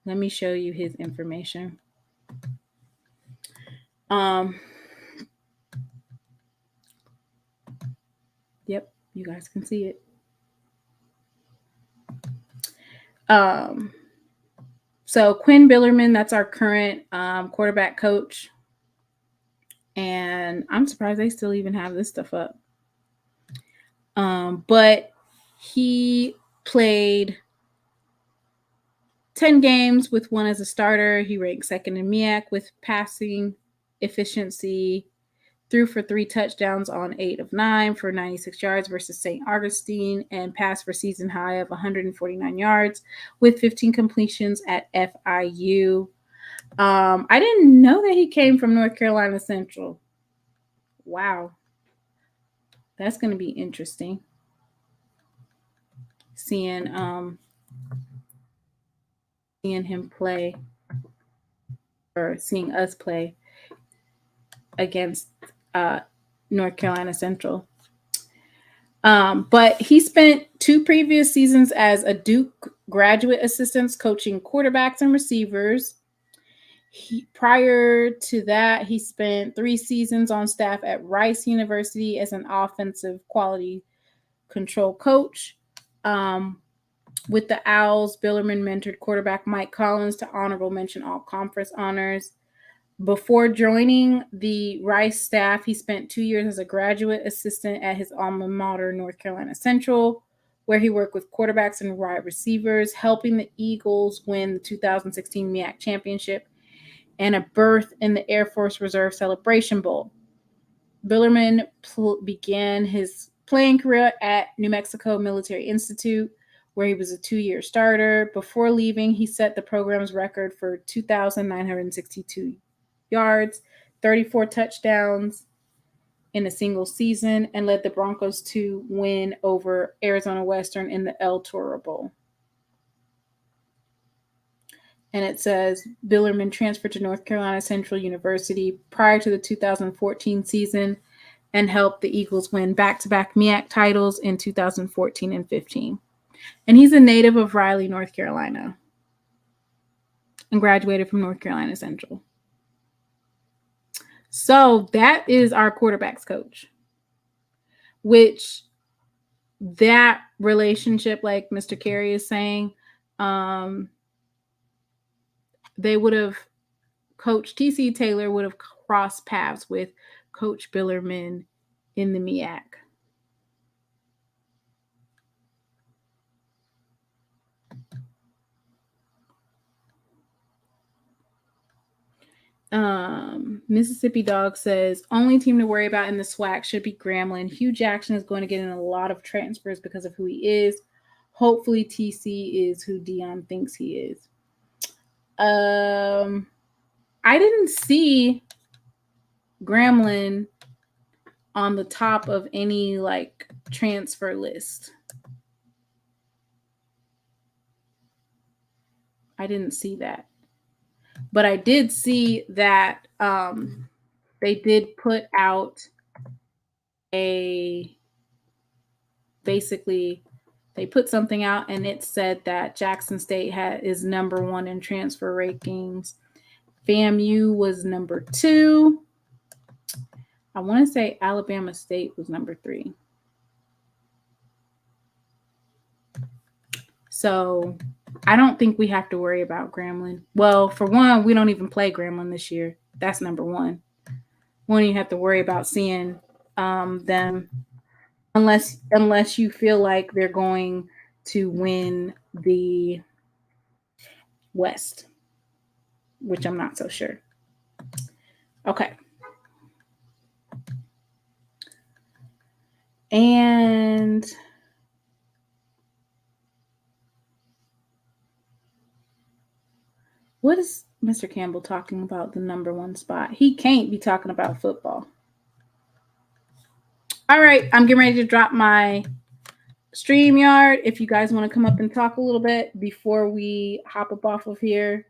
let me show you his information. Yep, you guys can see it. So Quinn Billerman, that's our current quarterback coach. And I'm surprised they still even have this stuff up. But he played 10 games with 1 as a starter. He ranked 2nd in MEAC with passing efficiency, threw for 3 touchdowns on 8 of 9 for 96 yards versus St. Augustine, and passed for season high of 149 yards with 15 completions at FIU. I didn't know that he came from North Carolina Central. Wow. That's going to be interesting. Seeing him play, or seeing us play against North Carolina Central. But he spent 2 previous seasons as a Duke graduate assistant coaching quarterbacks and receivers. Prior to that, he spent 3 seasons on staff at Rice University as an offensive quality control coach. With the Owls, Billerman mentored quarterback Mike Collins to honorable mention all-conference honors. Before joining the Rice staff, he spent 2 years as a graduate assistant at his alma mater, North Carolina Central, where he worked with quarterbacks and wide receivers, helping the Eagles win the 2016 MEAC championship and a berth in the Air Force Reserve Celebration Bowl. Billerman began his playing career at New Mexico Military Institute, where he was a 2-year starter. Before leaving, he set the program's record for 2,962 yards, 34 touchdowns in a single season, and led the Broncos to win over Arizona Western in the El Toro Bowl. And it says Billerman transferred to North Carolina Central University prior to the 2014 season and helped the Eagles win back-to-back MEAC titles in 2014 and 15. And he's a native of Raleigh, North Carolina, and graduated from North Carolina Central. So that is our quarterbacks coach, which that relationship, like Mr. Carey is saying, they would have, Coach T.C. Taylor would have crossed paths with Coach Billerman in the MEAC. Mississippi Dog says, only team to worry about in the SWAC should be Grambling. Hugh Jackson is going to get in a lot of transfers because of who he is. Hopefully TC is who Dion thinks he is. I didn't see Grambling on the top of any like transfer list. I didn't see that. But I did see that they did put out basically they put something out and it said that Jackson State is number 1 in transfer rankings. FAMU was number 2. I want to say Alabama State was number 3. So I don't think we have to worry about Grambling. Well, for one, we don't even play Grambling this year. That's number 1. We don't even have to worry about seeing them unless you feel like they're going to win the West, which I'm not so sure. Okay. And what is Mr. Campbell talking about the number 1 spot? He can't be talking about football. All right, I'm getting ready to drop my StreamYard. If you guys want to come up and talk a little bit before we hop up off of here.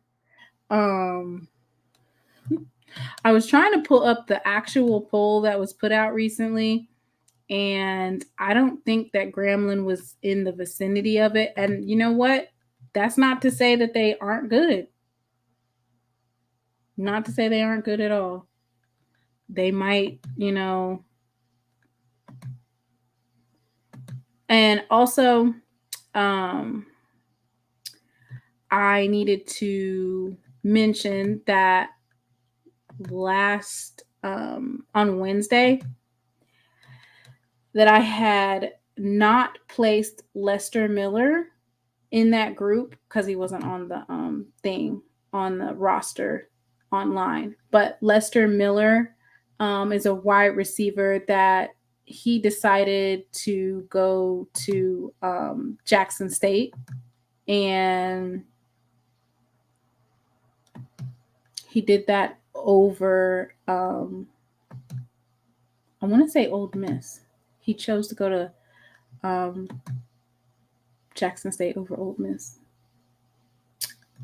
I was trying to pull up the actual poll that was put out recently, and I don't think that Grambling was in the vicinity of it. And you know what? That's not to say that they aren't good. Not to say they aren't good at all. They might, and also, I needed to mention that on Wednesday that I had not placed Lester Miller in that group because he wasn't on the thing on the roster online. But Lester Miller is a wide receiver that he decided to go to Jackson State, and he did that over I want to say Old Miss. He chose to go to Jackson State over Old Miss.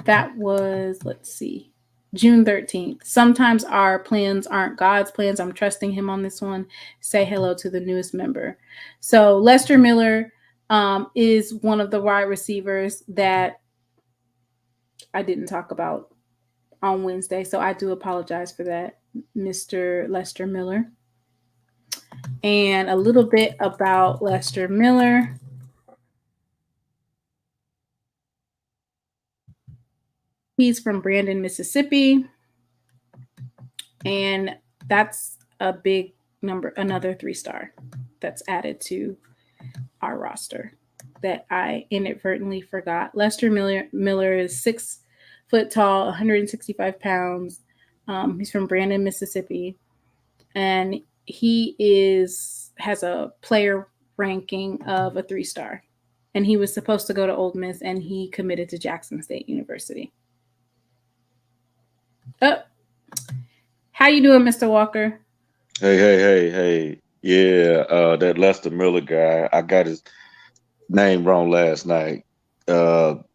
That was, let's see, June 13th. Sometimes our plans aren't God's plans. I'm trusting him on this one. Say hello to the newest member. So Lester Miller is one of the wide receivers that I didn't talk about on Wednesday. So I do apologize for that, Mr. Lester Miller. And a little bit about Lester Miller. He's from Brandon, Mississippi. And that's a big number, another 3-star that's added to our roster that I inadvertently forgot. Lester Miller is 6 foot tall, 165 pounds. He's from Brandon, Mississippi. And he has a player ranking of a 3-star. And he was supposed to go to Ole Miss, and he committed to Jackson State University. Oh, how you doing, Mr. Walker? Hey. Yeah, that Lester Miller guy, I got his name wrong last night. But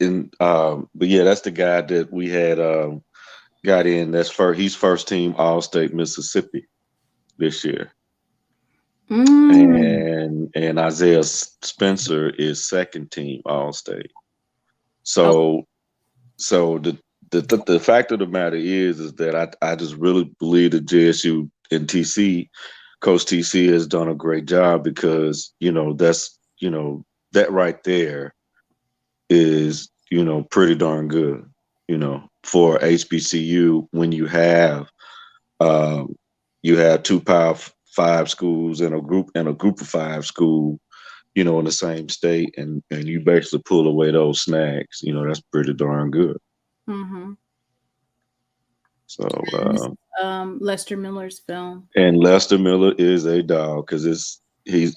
yeah, that's the guy that we had got in. He's first team All-State Mississippi this year. And Isaiah Spencer is second team All-State. So the fact of the matter is that I just really believe that JSU and Coach TC has done a great job, because that's that right there is pretty darn good for HBCU, when you have 2 Power 5 schools and a group of 5 school in the same state, and you basically pull away those snags. That's pretty darn good. Mm-hmm. So Lester Miller's film, and Lester Miller is a dog, because my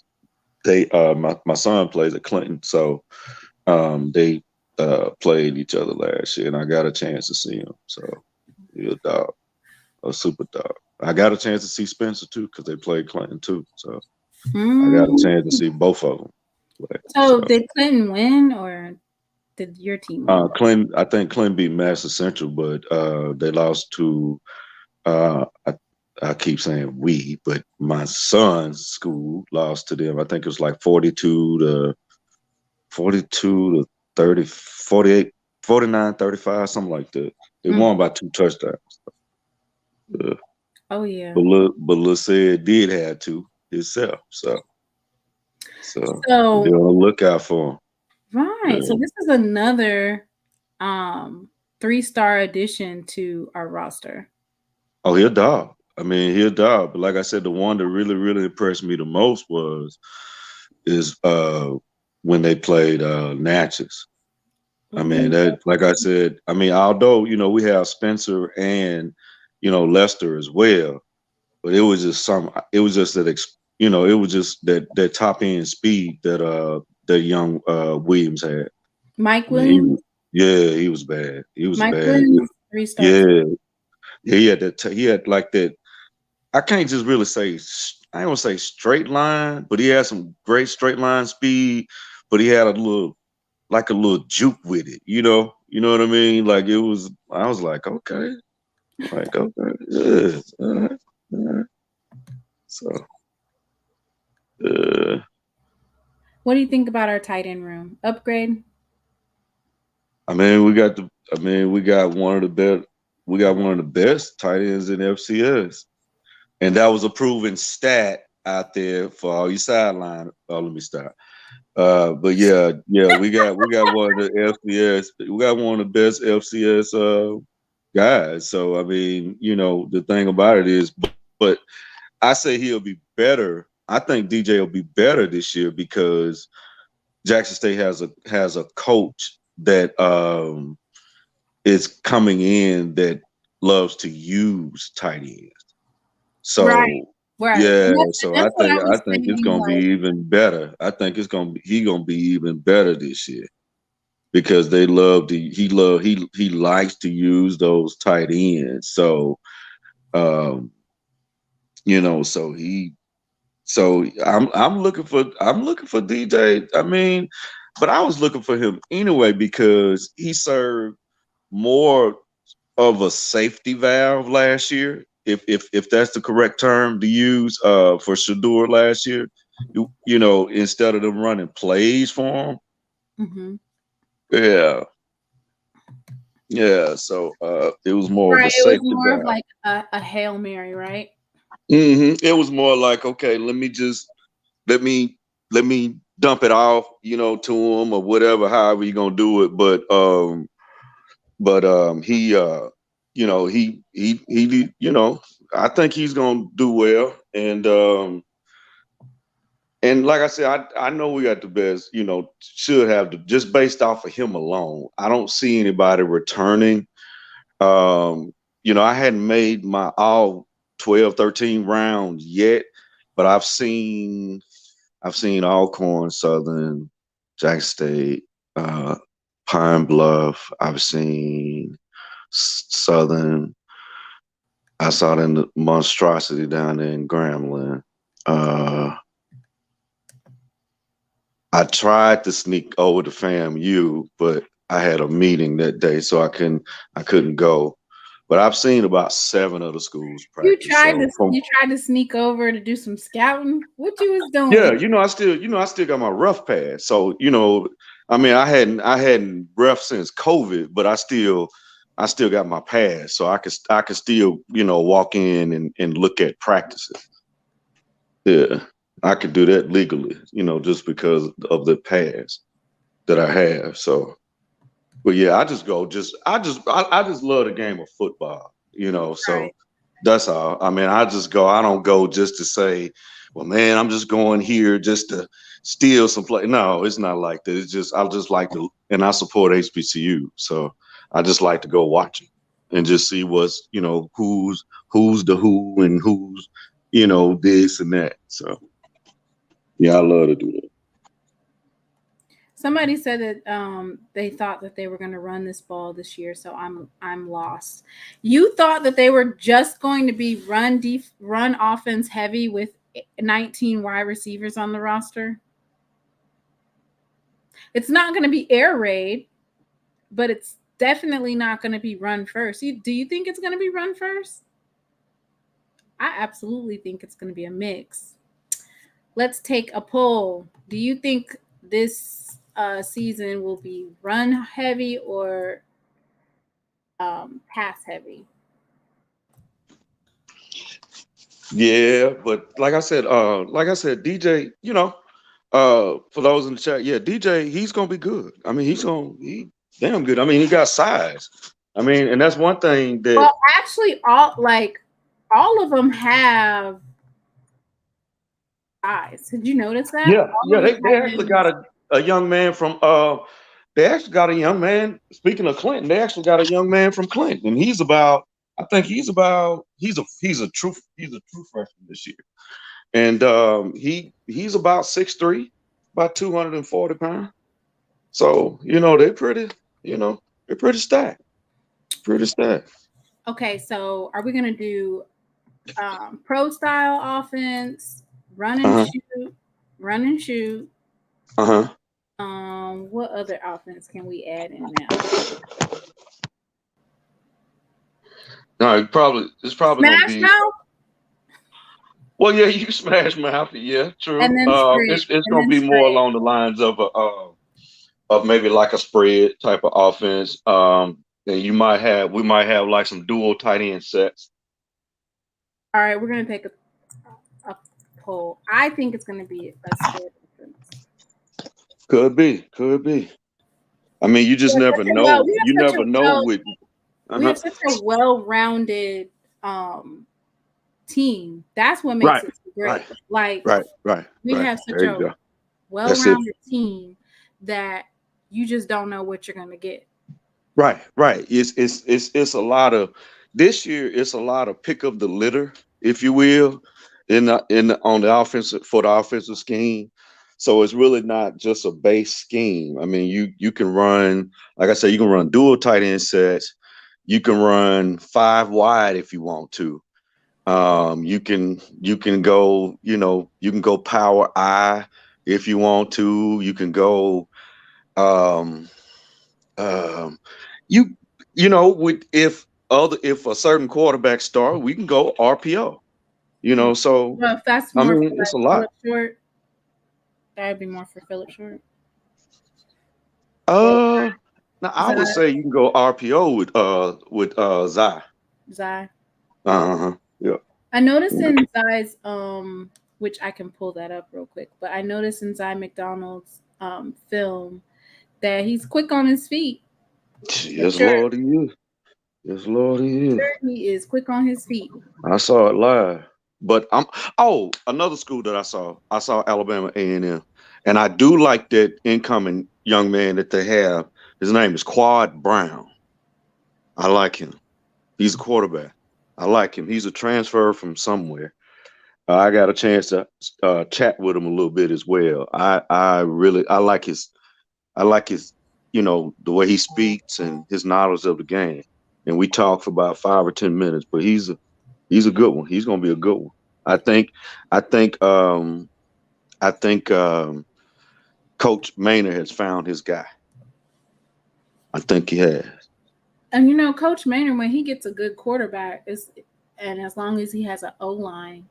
son plays at Clinton, so they played each other last year, and I got a chance to see him. So he's a dog, a super dog. I got a chance to see Spencer too, because they played Clinton too. So I got a chance to see both of them play. So did Clinton win, or? did your team win? I think Clinton beat Master Central, but they lost to I keep saying we, but my son's school lost to them. I think it was like 42 to 30, 48, 49, 35, something like that. They won by 2 touchdowns. Oh yeah. But Lil said did have two himself. So be on the lookout for him. Right. So this is another 3-star addition to our roster. Oh, he'll dog. I mean, he'll dog. But like I said, the one that really, really impressed me the most is when they played Natchez. I mean, that, like I said, I mean, although, we have Spencer and, Lester as well, but it was just it was just that, it was just that top end speed that young Williams had. Mike Williams? He was bad. He was Mike bad. Williams, 3-star. Yeah, he had that. He had like that. I can't just really say. I don't say straight line, but he had some great straight line speed. But he had a little juke with it. You know what I mean? Like it was. I was like, okay, yeah. All right. So, what do you think about our tight end room upgrade? I mean, we got one of the best. We got one of the best tight ends in FCS. And that was a proven stat out there for all you sideline. Oh, let me stop. But yeah, we got one of the FCS. We got one of the best FCS guys. So I mean, the thing about it is, but I say he'll be better. I think DJ will be better this year because Jackson State has a coach that is coming in that loves to use tight ends. So right. Yeah, so I think it's gonna be even better. I think he's gonna be even better this year because he likes to use those tight ends. So so I'm looking for DJ. I mean, but I was looking for him anyway because he served more of a safety valve last year, if that's the correct term to use for Shedeur last year. Instead of them running plays for him. Mm-hmm. Yeah. So it was more of a safety valve. It was more of like a Hail Mary, right? Mm-hmm. It was more like, okay, let me dump it off, to him or whatever, however you're gonna do it. But he I think he's gonna do well. And like I said, I know we got the best, should have just based off of him alone. I don't see anybody returning. I hadn't made my all 12, 13 rounds yet, but I've seen Alcorn, Southern, Jackson State, Pine Bluff. I've seen Southern. I saw the monstrosity down there in Grambling. I tried to sneak over to FAMU, but I had a meeting that day, so I couldn't go. But I've seen about 7 of the schools practice. You tried to sneak over to do some scouting? What you was doing? Yeah, I still got my rough pass. So, I mean, I hadn't rough since COVID, but I still got my pass. So I could still, walk in and look at practices. Yeah. I could do that legally, just because of the pass that I have. So, but yeah, I just love the game of football, so right. That's all. I mean, I don't go just to say, well, man, I'm just going here just to steal some play. No, it's not like that. It's just, I just like to, and I support HBCU. So I just like to go watch it and just see what's, who's the who and who's, this and that. So. Yeah, I love to do that. Somebody said that they thought that they were going to run this ball this year, so I'm lost. You thought that they were just going to be run offense heavy with 19 wide receivers on the roster? It's not going to be air raid. but it's definitely not going to be run first. Do you think it's going to be run first? I absolutely think it's going to be a mix. Let's take a poll. Do you think this season will be run heavy or pass heavy? Yeah, but like I said, DJ, for those in the chat, yeah, DJ, he's gonna be good. I mean, he damn good. I mean, he got size. I mean, and that's one thing that. Well, actually, all of them have size. Did you notice that? Yeah, they actually got a young man from they actually got a young man. Speaking of Clinton, they actually got a young man from Clinton, and he's a true freshman this year, and he's about 6'3", about 240 pounds. So they're pretty stacked, Okay, so are we gonna do pro style offense, run and shoot? What other offense can we add in now? No, it's probably Smash gonna be. Mouth? Well, yeah, you smash mouth. Yeah, true. And then It's gonna be more along the lines of maybe like a spread type of offense. And we might have like some dual tight end sets. All right, we're gonna take a poll. I think it's gonna be a spread offense. Could be. I mean, you just never know. You never know with. We have such a well-rounded team. That's what makes it so great. Right. We have such a well-rounded team that you just don't know what you're gonna get. Right. It's a lot of this year. It's a lot of pick up the litter, if you will, on the offensive scheme. So it's really not just a base scheme. I mean, you can run, like I said, you can run dual tight end sets. You can run 5 wide if you want to. You can go, you can go power I if you want to. You can go, if a certain quarterback start, we can go RPO. So well, if that's more it's a lot. Short, that would be more for Philip Short. Now I would say you can go RPO with Zai. Yeah. I noticed in Zai's which I can pull that up real quick, but I noticed in Zai McDonald's film that he's quick on his feet. Yes, Lord, he is. Yes, Lord, he is. He is quick on his feet. I saw it live. But another school that I saw Alabama A&M, and I do like that incoming young man that they have. His name is Quad Brown. I like him. He's a quarterback. I like him. He's a transfer from somewhere. I got a chance to chat with him a little bit as well. I like his the way he speaks and his knowledge of the game. And we talked for about 5 or 10 minutes, but he's a good one. He's going to be a good one. I think Coach Maynard has found his guy. I think he has. And Coach Maynard, when he gets a good quarterback, and as long as he has an O-line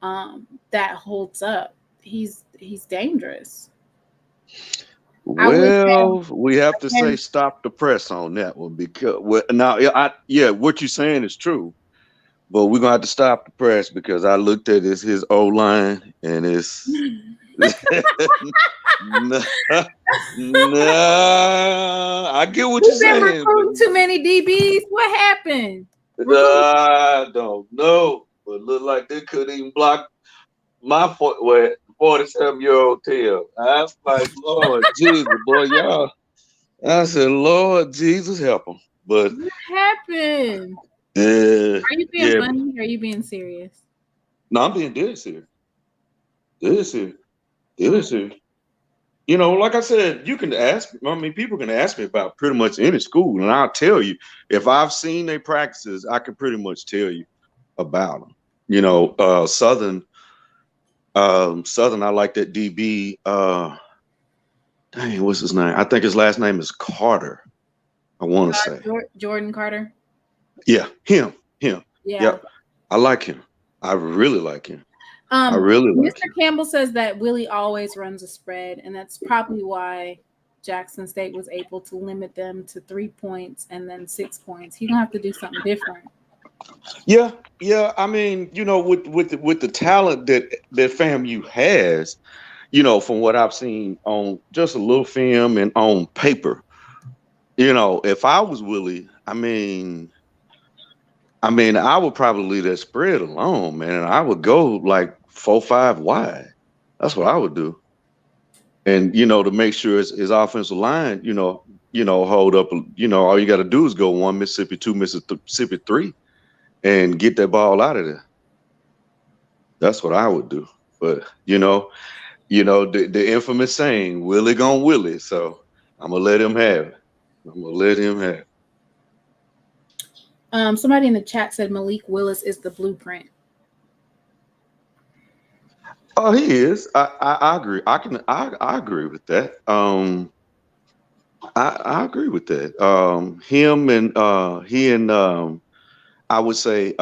that holds up, he's dangerous. Well, we have to say stop the press on that one because what you're saying is true. But we're gonna have to stop the press because I looked at his O line and it's no, I get what you're saying. Recruiting too many DBs. What happened? I don't know, but look like they couldn't even block my 47-year-old tail. I was like, Lord Jesus, boy, y'all. I said, Lord Jesus, help them. But what happened? Are you being funny or are you being serious? No, I'm being dead serious. Dead serious. Like I said, you can ask. I mean, people can ask me about pretty much any school, and I'll tell you. If I've seen their practices, I can pretty much tell you about them. Southern, I like that DB. What's his name? I think his last name is Carter. I want to say. Jordan Carter. Yeah, him. Yeah. Yep. I like him. I really like him. I really like Mr. him. Campbell says that Willie always runs a spread, and that's probably why Jackson State was able to limit them to 3 points and then 6 points. He's gonna have to do something different. Yeah. I mean, with the talent that FAMU has, from what I've seen on just a little film and on paper, if I was Willie, I mean, I would probably leave that spread alone, man. And I would go like 4-5 wide. That's what I would do. And to make sure his offensive line, hold up. All you got to do is go 1 Mississippi, 2 Mississippi, 3, and get that ball out of there. That's what I would do. But the infamous saying, Willie gon' Willie. So I'm gonna let him have it. Somebody in the chat said Malik Willis is the blueprint. Oh, he is. I agree. I agree with that. I agree with that. Him and he and I would say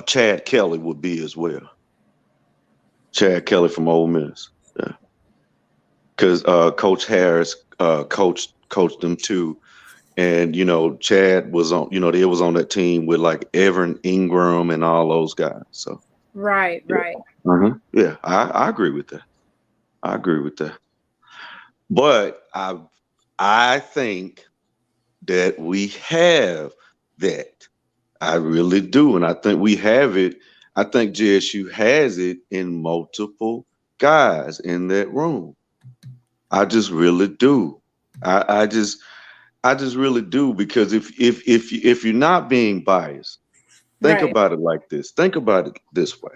Chad Kelly would be as well. Chad Kelly from Ole Miss. Yeah. Because Coach Harris coached them too. And Chad was on, they was on that team with like Evan Ingram and all those guys. So right. Yeah, I agree with that. But I think that we have that. I really do, and I think we have it. I think JSU has it in multiple guys in that room. I just really do. I just really do, because if you're not being biased, think about it like this. Think about it this way.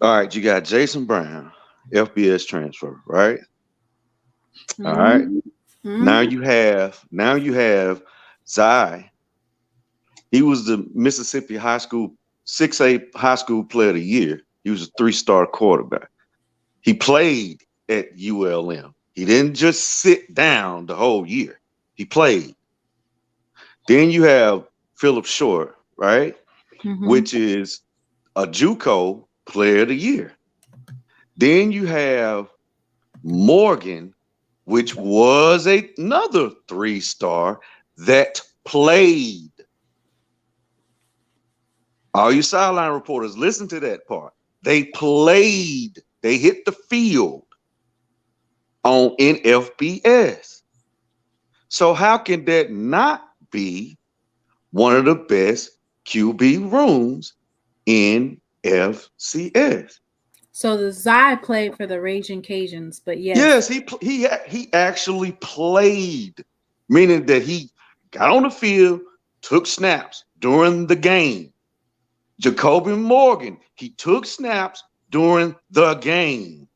All right, you got Jason Brown, FBS transfer, right? Mm-hmm. All right. Mm-hmm. Now you have Zai. He was the Mississippi High School 6A High School Player of the Year. He was a 3-star quarterback. He played at ULM. He didn't just sit down the whole year. He played. Then you have Philip Short, right? Mm-hmm. Which is a JUCO Player of the Year. Then you have Morgan, which was another 3-star that played. All you sideline reporters, listen to that part. They played. They hit the field in FBS. So how can that not be one of the best QB rooms in FCS? So the Zai played for the Raging Cajuns, but yes, he actually played, meaning that he got on the field, took snaps during the game. Jacoby Morgan, he took snaps during the game.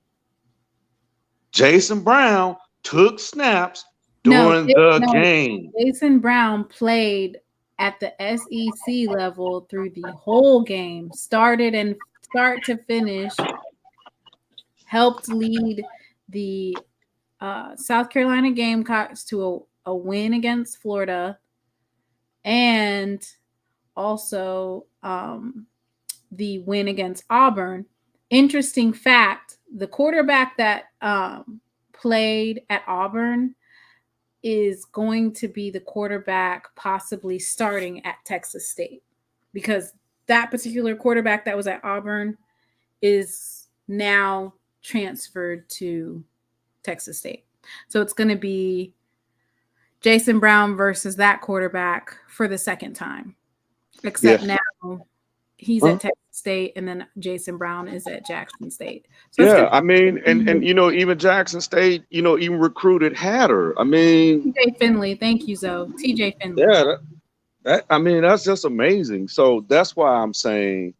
Jason Brown took snaps during the game. Jason Brown played at the SEC level through the whole game, start to finish, helped lead the South Carolina Gamecocks to a win against Florida, and also the win against Auburn. Interesting fact, the quarterback that played at Auburn is going to be the quarterback possibly starting at Texas State, because that particular quarterback that was at Auburn is now transferred to Texas State. So it's going to be Jason Brown versus that quarterback for the second time, except now he's at Texas State and then Jason Brown is at Jackson State. So I mean, and even Jackson State, even recruited Hatter. I mean, TJ Finley, thank you, Zoe. TJ Finley. Yeah, that's just amazing. So that's why I'm saying,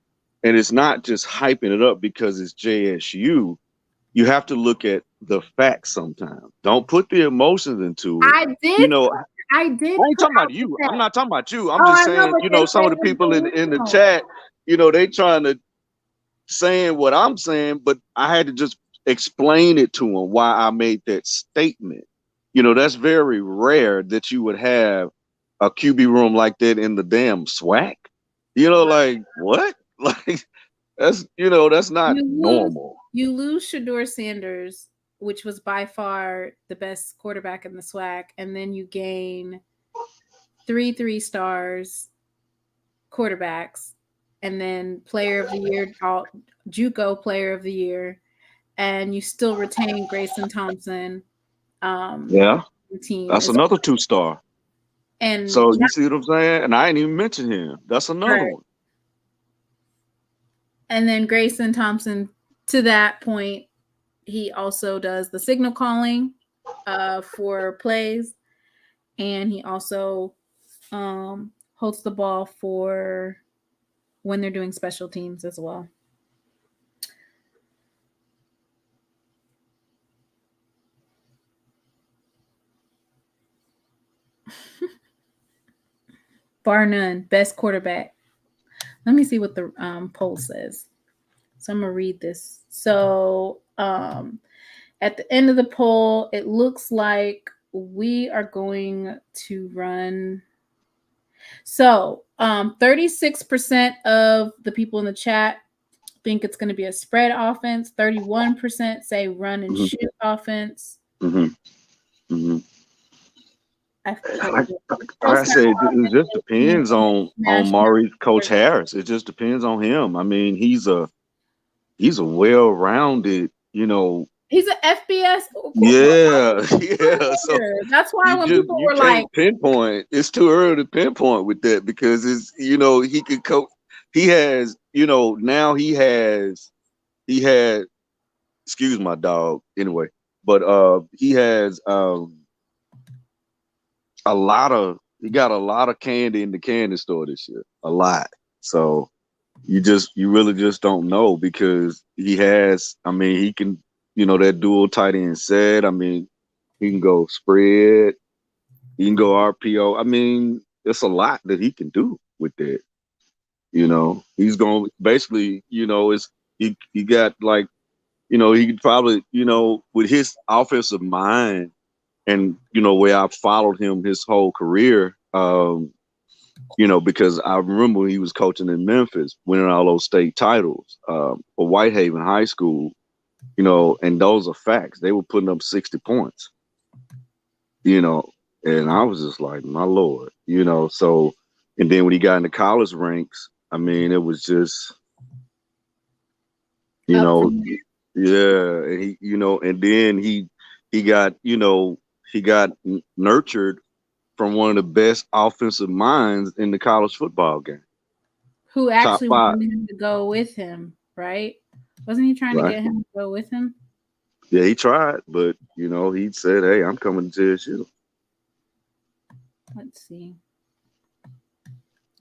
and it's not just hyping it up because it's JSU. You have to look at the facts sometimes. Don't put the emotions into it. I did. I ain't talking about you. I'm not talking about you. I'm just saying, some of the people in the chat, they trying to saying what I'm saying, but I had to just explain it to him why I made that statement. You know, that's very rare that you would have a QB room like that in the damn SWAC. You know, like what? Like that's not normal. You lose Shador Sanders, which was by far the best quarterback in the SWAC, and then you gain 3 stars quarterbacks, and then player of the year, JUCO player of the year, and you still retain Grayson Thompson. Yeah, Team that's another 2-star. And so you see what I'm saying? And I ain't even mentioned him. That's another one. And then Grayson Thompson, to that point, he also does the signal calling for plays, and he also holds the ball for when they're doing special teams as well. Bar none, best quarterback. Let me see what the poll says. So I'm going to read this. So at the end of the poll, it looks like we are going to run. So 36% of the people in the chat think it's going to be a spread offense. 31% say run and shoot offense. I said it just depends on Maurice, Coach Harris. It just depends on him. I mean, he's a well-rounded, He's an FBS. Yeah. So that's why when people were like, pinpoint, it's too early to pinpoint with that because it's he could coach. He has now he had. Excuse my dog. Anyway, but he has he got a lot of candy in the candy store this year. A lot. So you really just don't know because he can, that dual tight end set. I mean, he can go spread, he can go RPO. I mean, it's a lot that he can do with that. He's going to basically, he got like, he could probably, with his offensive mind and, where I've followed him his whole career, because I remember when he was coaching in Memphis, winning all those state titles for Whitehaven High School, and those are facts. They were putting up 60 points, and I was just like, my Lord, so, and then when he got in the college ranks, I mean, it was just, yeah, and he, and then he got nurtured from one of the best offensive minds in the college football game. Who actually wanted him to go with him, right? Wasn't he trying to get him to go with him? Yeah, he tried, but he said, "Hey, I'm coming to JSU." Let's see.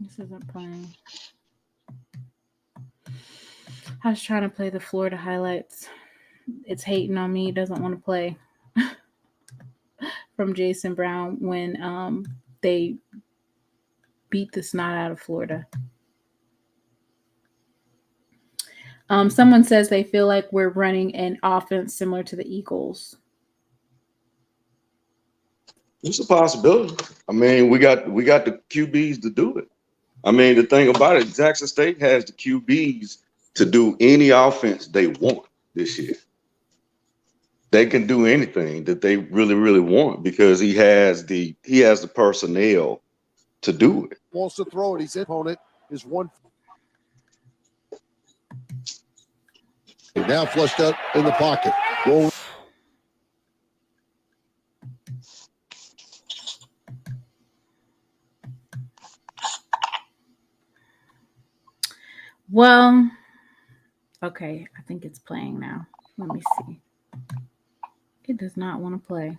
This isn't playing. I was trying to play the Florida highlights. It's hating on me. It doesn't want to play. From Jason Brown when they beat the snot out of Florida. Someone says they feel like we're running an offense similar to the Eagles. It's a possibility. I mean, we got the QBs to do it. I mean, the thing about it, Jackson State has the QBs to do any offense they want this year. They can do anything that they really, really want because he has the personnel to do it. Wants to throw it. His opponent is one. Now flushed out in the pocket. Roll. Well, okay. I think it's playing now. Let me see. It does not want to play.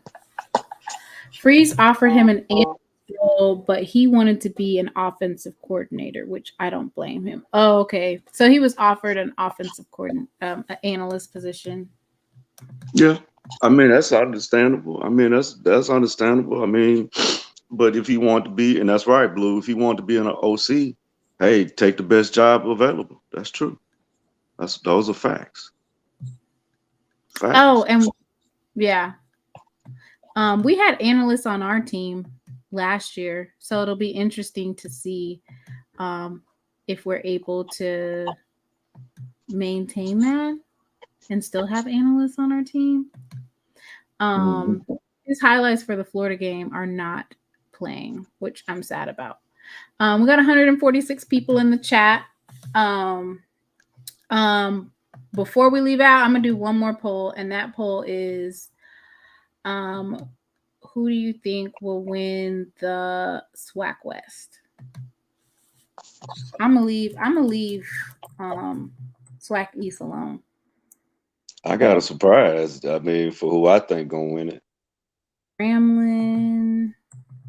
Freeze offered him an role, but he wanted to be an offensive coordinator, which I don't blame him. Oh, okay. So he was offered an offensive an analyst position. Yeah. I mean, that's understandable. I mean, that's understandable. I mean, but if he wanted to be, and that's right, Blue, if he wanted to be an OC, hey, take the best job available. That's true. Those are facts. Facts. Oh, and yeah. We had analysts on our team last year, so it'll be interesting to see if we're able to maintain that and still have analysts on our team. His highlights for the Florida game are not playing, which I'm sad about. We got 146 people in the chat. Before we leave out, I'm gonna do one more poll, and that poll is who do you think will win the SWAC West? I'm gonna leave SWAC East alone. I got a surprise. I mean, for who I think gonna win it. Grambling,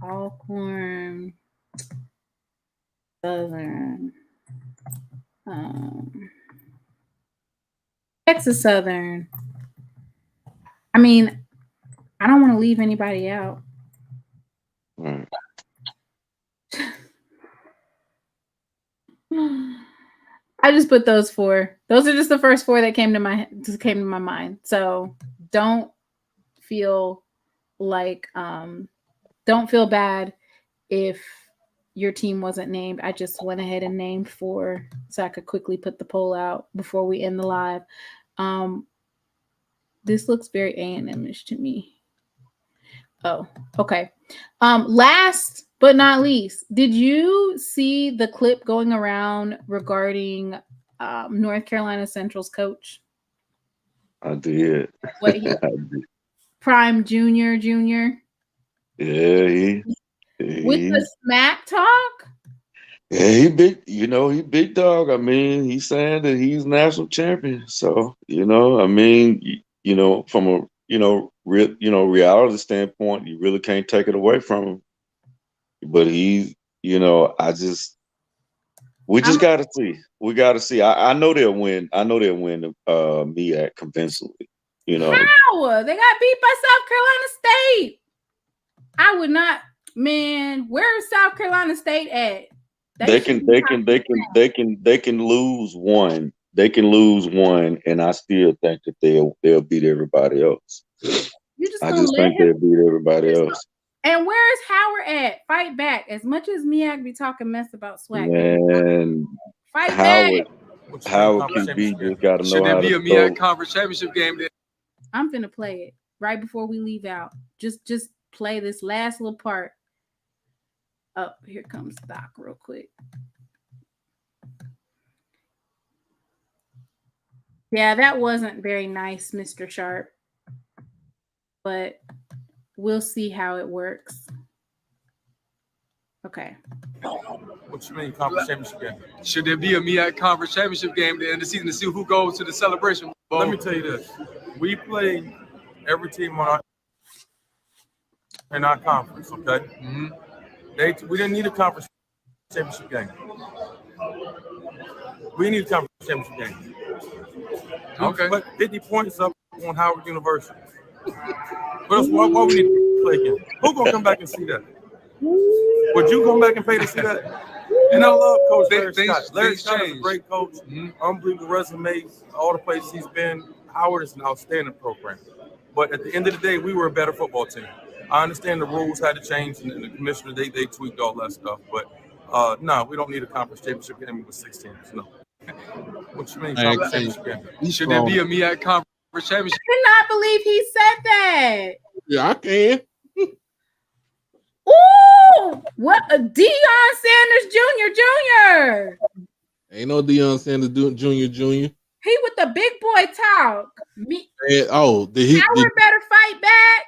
Alcorn, Southern, Texas Southern. I mean, I don't want to leave anybody out. Right. I just put those 4. Those are just the first 4 that came to my mind. So don't feel like don't feel bad if your team wasn't named. I just went ahead and named 4 so I could quickly put the poll out before we end the live. This looks very A&M-ish to me. Oh, okay. Last but not least, did you see the clip going around regarding North Carolina Central's coach? I did. What I did. Prime Junior. Yeah, he with the smack talk. Yeah, he big. He big dog. I mean, he's saying that he's national champion. So I mean, from a reality standpoint, you really can't take it away from him. But he's, we just got to see. We got to see. I know they'll win. I know they'll win MEAC convincingly. How? They got beat by South Carolina State. I would not, man. Where's South Carolina State at? They can lose one. They can lose one, and I still think that they'll beat everybody else. I just think they'll beat everybody else. And where is Howard at? Fight back. As much as MEAC be talking mess about SWAC, man, fight back. Howard QB just got to know how to Should there be a MEAC conference championship game then? I'm finna play it right before we leave out. Just play this last little part. Oh, here comes Doc real quick. Yeah, that wasn't very nice, Mr. Sharp. But we'll see how it works. Okay. What you mean conference championship game? Should there be a MEAC conference championship game at the end of the season to see who goes to the celebration? Well, let me tell you this. We play every team in our conference, okay? Mm-hmm. We didn't need a conference championship game. We need a conference championship game. Okay. But 50 points up on Howard University. What else? Why we need to play again? Who gonna come back and see that? Would you come back and pay to see that? And I love Coach Larry Scott. Larry Scott is a great coach. Mm-hmm. Unbelievable resume. All the places he's been. Howard is an outstanding program. But at the end of the day, we were a better football team. I understand the rules had to change, and the commissioner, they tweaked all that stuff. But no, we don't need a conference championship game with 6 teams. No. What you mean conference championship game? Should there be a MEAC conference championship? I cannot believe he said that. Yeah, I can. Ooh, what a Deion Sanders Jr. Ain't no Deion Sanders Jr. He with the big boy talk. Howard better fight back.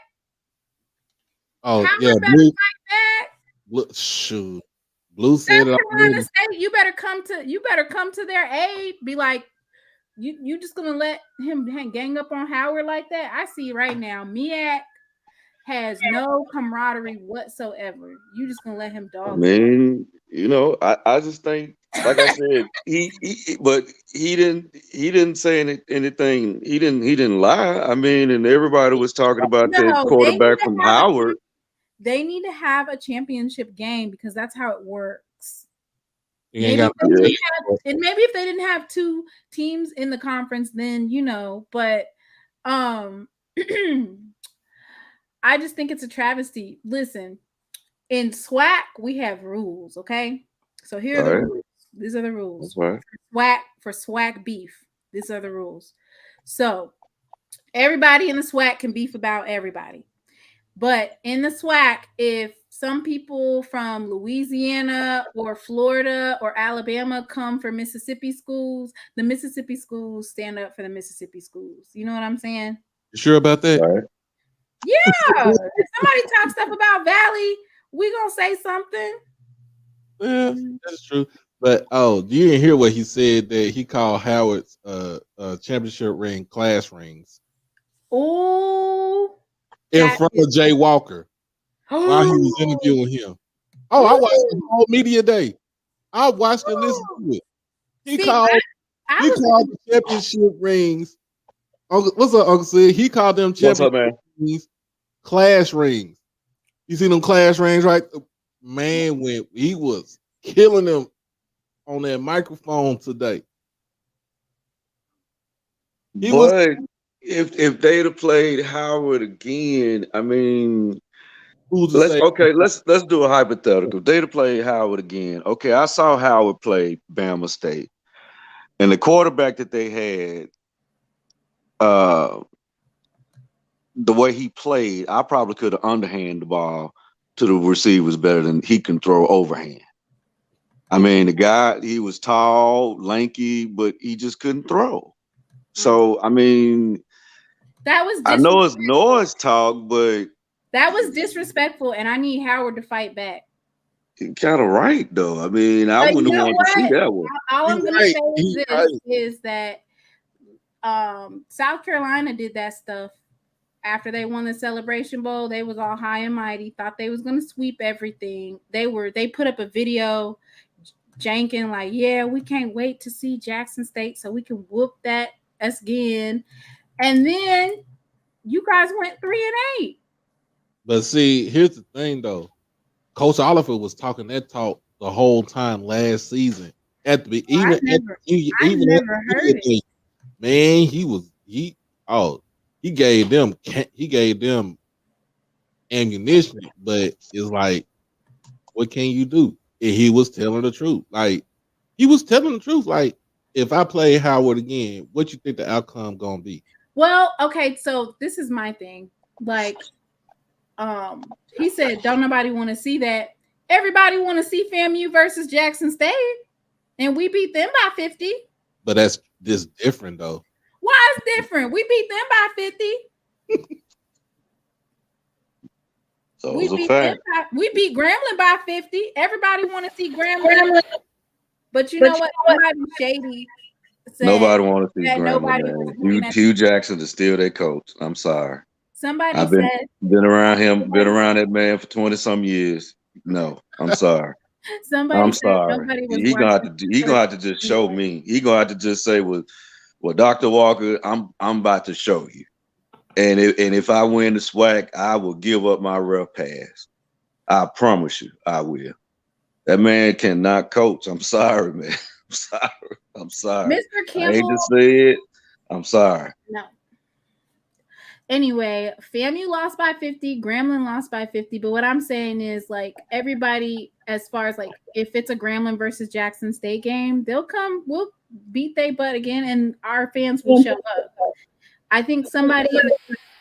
Oh, Howard yeah, better fight back. Shoot. Blue said South Carolina State, you better come to their aid. Be like, you just gonna let him gang up on Howard like that? I see right now, MEAC has no camaraderie whatsoever. You just gonna let him dog? I mean, I just think, like I said, he didn't say anything. He didn't lie. I mean, and everybody was talking about that quarterback from Howard. They need to have a championship game because that's how it works. Maybe if they didn't have 2 teams in the conference, then but I just think it's a travesty. Listen, in SWAC, we have rules, okay? So here are the rules. These are the rules. Right. For SWAC beef. These are the rules. So everybody in the SWAC can beef about everybody. But in the SWAC, if some people from Louisiana or Florida or Alabama come for Mississippi schools, the Mississippi schools stand up for the Mississippi schools. You know what I'm saying? You sure about that? Right. Yeah. If somebody talks stuff about Valley, we gonna say something. Yeah, that's true. But you didn't hear what he said that he called Howard's championship ring class rings. Oh, in front of Jay Walker while he was interviewing him. Oh, I watched the whole media day. I watched and listened to it. He called the championship rings. What's up, Uncle Sid? He called them championship rings class rings. You see them class rings, right? Man, he was killing them on that microphone today. If they'd have played Howard again, I mean, let's do a hypothetical. If they'd have played Howard again, okay, I saw Howard play Bama State, and the quarterback that they had, the way he played, I probably could have underhand the ball to the receivers better than he can throw overhand. I mean, the guy, he was tall, lanky, but he just couldn't throw. So, I mean, I know it's noise talk, but that was disrespectful, and I need Howard to fight back. Kind of right, though. I mean, I wouldn't want to see that one. All I'm going to say is that South Carolina did that stuff after they won the Celebration Bowl. They was all high and mighty, thought they was going to sweep everything. They put up a video janking like, yeah, we can't wait to see Jackson State so we can whoop that again. And then you guys went 3-8. But see, here's the thing though. Coach Oliver was talking that talk the whole time last season. At the man, he gave them ammunition, but it's like, what can you do? And he was telling the truth. Like, he was telling the truth. Like, if I play Howard again, what you think the outcome gonna be? Well, okay, so this is my thing. Like, he said, don't nobody want to see that. Everybody want to see FAMU versus Jackson State, and we beat them by 50. But that's just different, though. Why is different? We beat them by 50. So we beat Grambling by 50. Everybody want to see Grambling. But you know what? Somebody shady said nobody want to see Grambling. Hugh Jackson is still their coach. I'm sorry. I've been around that man for 20-some years. No, I'm sorry. I'm sorry. He gonna have to just show me. He gonna have to just say, well, Dr. Walker, I'm about to show you. And if I win the SWAC, I will give up my ref pass. I promise you, I will. That man cannot coach. I'm sorry, man. I'm sorry. Mr. Campbell. I hate to say it. I'm sorry. No. Anyway, FAMU lost by 50, Grambling lost by 50. But what I'm saying is, like, everybody, as far as like, if it's a Grambling versus Jackson State game, we'll beat their butt again, and our fans will show up. I think somebody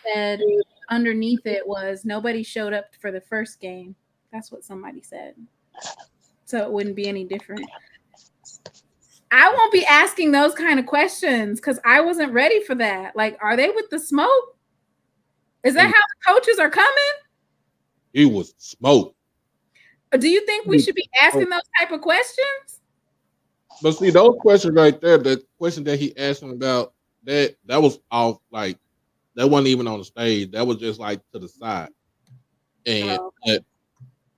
said underneath it was nobody showed up for the first game. That's what somebody said. So it wouldn't be any different. I won't be asking those kind of questions because I wasn't ready for that. Like, are they with the smoke? Is that how the coaches are coming? He was smoked. Do you think we should be asking those type of questions? But see, those questions right there, the question that he asked him about, that was off, like, that wasn't even on the stage. That was just like to the side. And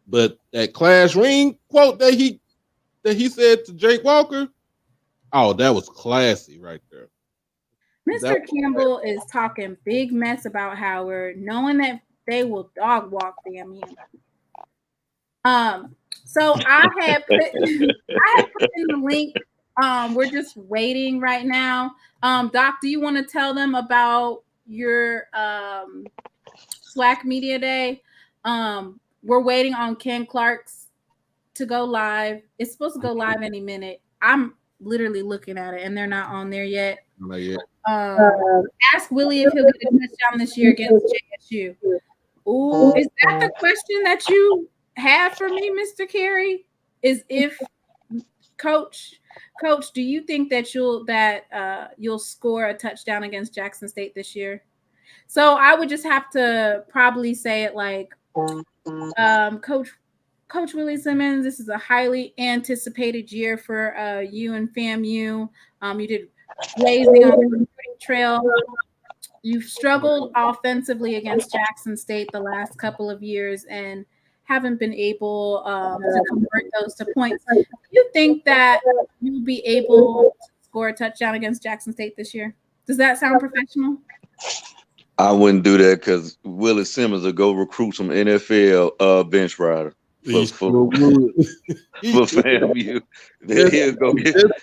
but that class ring quote that he said to Jake Walker, oh, that was classy right there. Mr. Campbell is talking big mess about Howard, knowing that they will dog walk them him. So I have put in the link. We're just waiting right now. Doc, do you want to tell them about your SWAC Media Day. We're waiting on Ken Clark's to go live. It's supposed to go live any minute. I'm literally looking at it, and they're not on there yet. Not yet. Ask Willie if he'll get a touchdown this year against JSU. Ooh, is that the question that you have for me, Mr. Carey? Is if Coach, do you think that you'll score a touchdown against Jackson State this year? So I would just have to probably say it like, Coach Willie Simmons, this is a highly anticipated year for you and FAMU. You did blazing on the recruiting trail. You've struggled offensively against Jackson State the last couple of years and haven't been able to convert those to points. Do you think that you'll be able to score a touchdown against Jackson State this year? Does that sound professional? I wouldn't do that because Willie Simmons will go recruit some NFL bench rider for FAMU.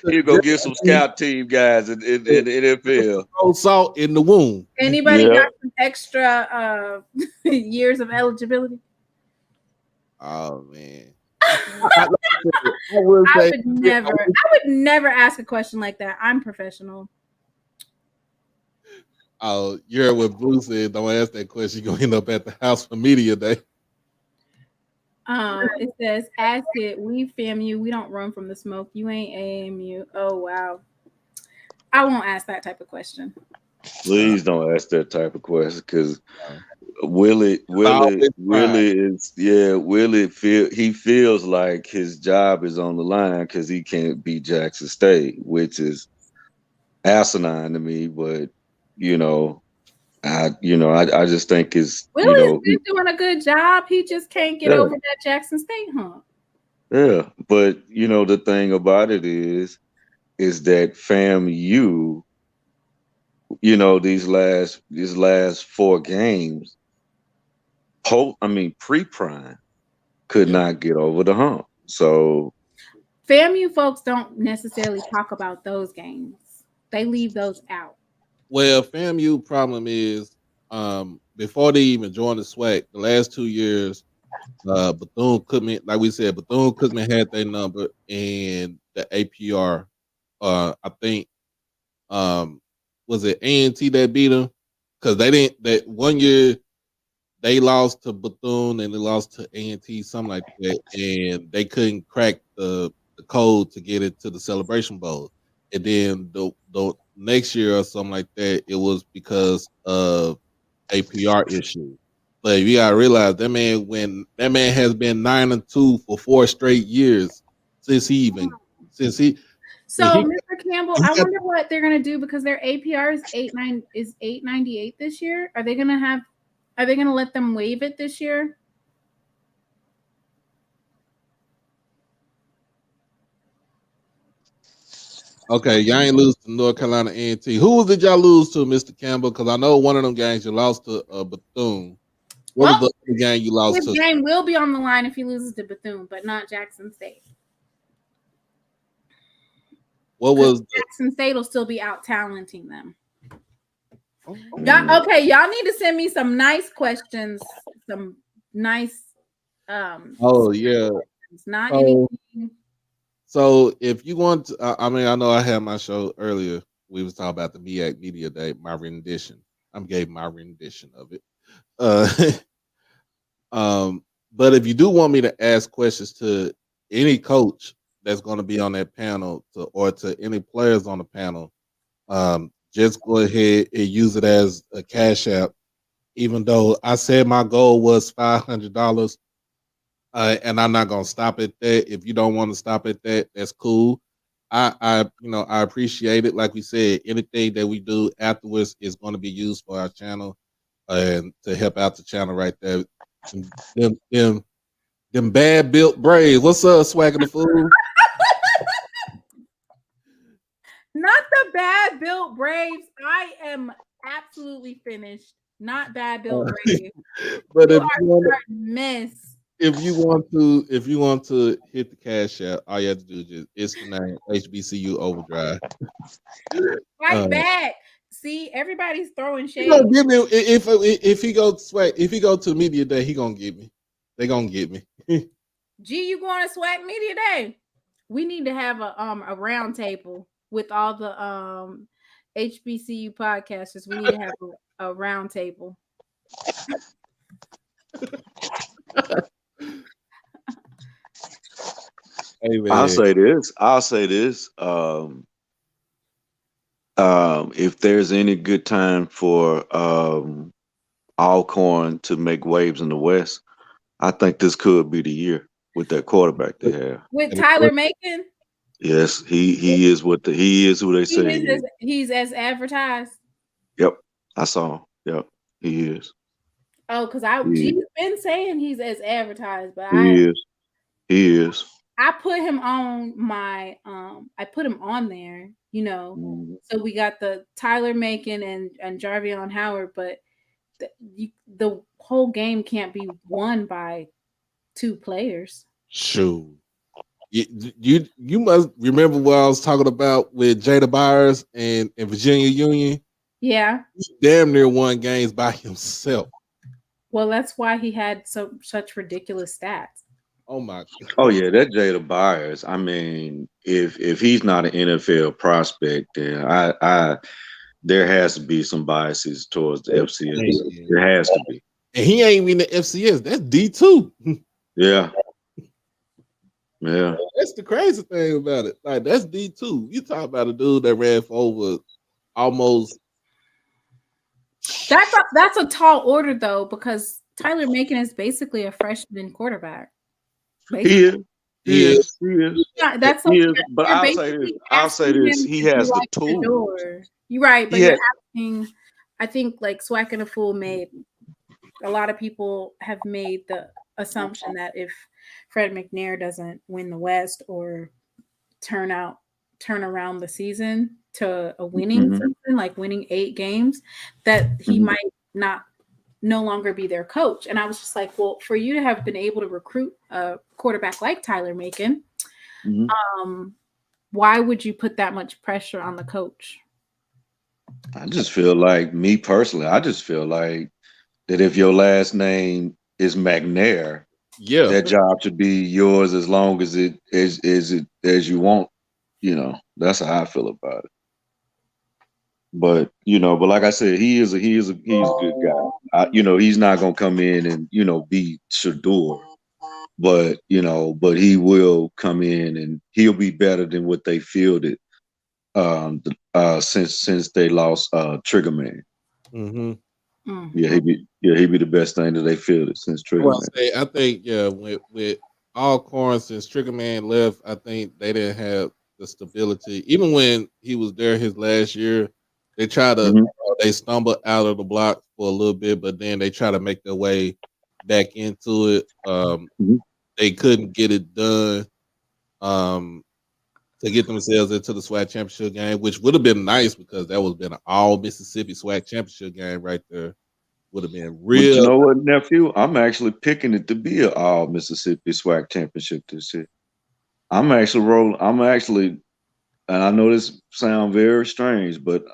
He'll go get some scout team guys in the NFL. Throw salt in the wound. Anybody got some extra years of eligibility? Oh man. I would never ask a question like that. I'm professional. Oh, you're what Blue said. Don't ask that question. You're gonna end up at the house for media day. It says, ask it. We FAMU. We don't run from the smoke. You ain't AMU. Oh wow. I won't ask that type of question. Please don't ask that type of question because Willie feels like his job is on the line because he can't beat Jackson State, which is asinine to me. But I just think it's Willie's been doing a good job. He just can't get over that Jackson State hump. Yeah, but the thing about it is that FAMU, these last 4 games, pre-prime could not get over the hump. So FAMU folks don't necessarily talk about those games. They leave those out. Well, FAMU problem is before they even joined the SWAC, the last 2 years, Bethune-Cookman, like we said, Bethune-Cookman had their number, and the APR, I think, was it A&T that beat them? Because they didn't. That 1 year they lost to Bethune and they lost to A&T, something like that, and they couldn't crack the code to get it to the Celebration Bowl. And then the next year or something like that, it was because of APR issue. But you gotta realize that man has been 9-2 for 4 straight years since he. So, Mr. Campbell, I wonder what they're gonna do because their APR is 898 this year. Are they gonna let them waive it this year? Okay, y'all ain't lose to North Carolina A&T. Who did y'all lose to, Mr. Campbell? Because I know one of them games you lost to Bethune. What was the game you lost to? This game will be on the line if he loses to Bethune, but not Jackson State. What was Jackson State will still be out talenting them. Y'all need to send me some nice questions, some nice. It's not anything. So if you want to, I know I had my show earlier. We was talking about the MEAC Media Day, my rendition. I gave my rendition of it. But if you do want me to ask questions to any coach that's going to be on that panel or to any players on the panel, just go ahead and use it as a cash app. Even though I said my goal was $500. And I'm not gonna stop at that. If you don't want to stop at that, that's cool. I appreciate it. Like we said, anything that we do afterwards is going to be used for our channel and to help out the channel right there. Them bad built Braves. What's up, Swagging the Fool? Not the bad built Braves. I am absolutely finished. Not bad built Braves. But if you want to hit the cash out, all you have to do is just Instagram HBCU Overdrive. Right back. See, everybody's throwing He shade. gonna give me if he go SWAC, if he go to media day, he gonna get me. They gonna get me. G, you going to SWAC Media Day? We need to have a round table with all the HBCU podcasters. We need to have a round table. Hey, man. I'll say this. If there's any good time for Alcorn to make waves in the West, I think this could be the year with that quarterback they have. With Tyler Macon? Yes, he is who they say he is. He's as advertised. Yep, I saw him. Yep, he is. Oh, because G's been saying he's as advertised, but He is. I put him on my I put him on there, you know. Mm-hmm. So we got the Tyler Macon and Jarvion Howard, but the whole game can't be won by two players. Shoot. You must remember what I was talking about with Jada Byers and Virginia Union. Yeah. He damn near won games by himself. Well, that's why he had such ridiculous stats. Oh my God. Oh yeah, that Jada Byers. I mean, if he's not an NFL prospect, then I there has to be some biases towards the FCS. There has to be. And he ain't even the FCS. That's D2. Yeah. Yeah. That's the crazy thing about it. Like, that's D2. You talk about a dude that ran for over almost. That's a tall order though, because Tyler Macon is basically a freshman quarterback. Basically. He is. Yeah, that's he is. But I'll say this. He has the tools. You're right, but you're asking. I think like SWAC and a Fool made a lot of people have made the assumption that if Fred McNair doesn't win the West or turn around the season to a winning season, like winning 8 games, that he might no longer be their coach. And I was just like, well, for you to have been able to recruit a quarterback like Tyler Macon, why would you put that much pressure on the coach? I just feel like, me personally, that if your last name is McNair, that job should be yours as long as as you want. You know, that's how I feel about it. But but like I said, he's a good guy. He's not gonna come in and be Shador, but he will come in and he'll be better than what they fielded since they lost Trigger Man. Mm-hmm. Yeah, he'd be the best thing that they fielded since Trigger Man. I think with Alcorn, since Trigger Man left, I think they didn't have the stability. Even when he was there his last year, they try to they stumble out of the block for a little bit, but then they try to make their way back into it. They couldn't get it done to get themselves into the SWAC championship game, which would have been nice because that would have been an all Mississippi SWAC championship game right there. Would have been real. But you know what, nephew? I'm actually picking it to be an all Mississippi SWAC championship this year. I'm actually, and I know this sounds very strange, but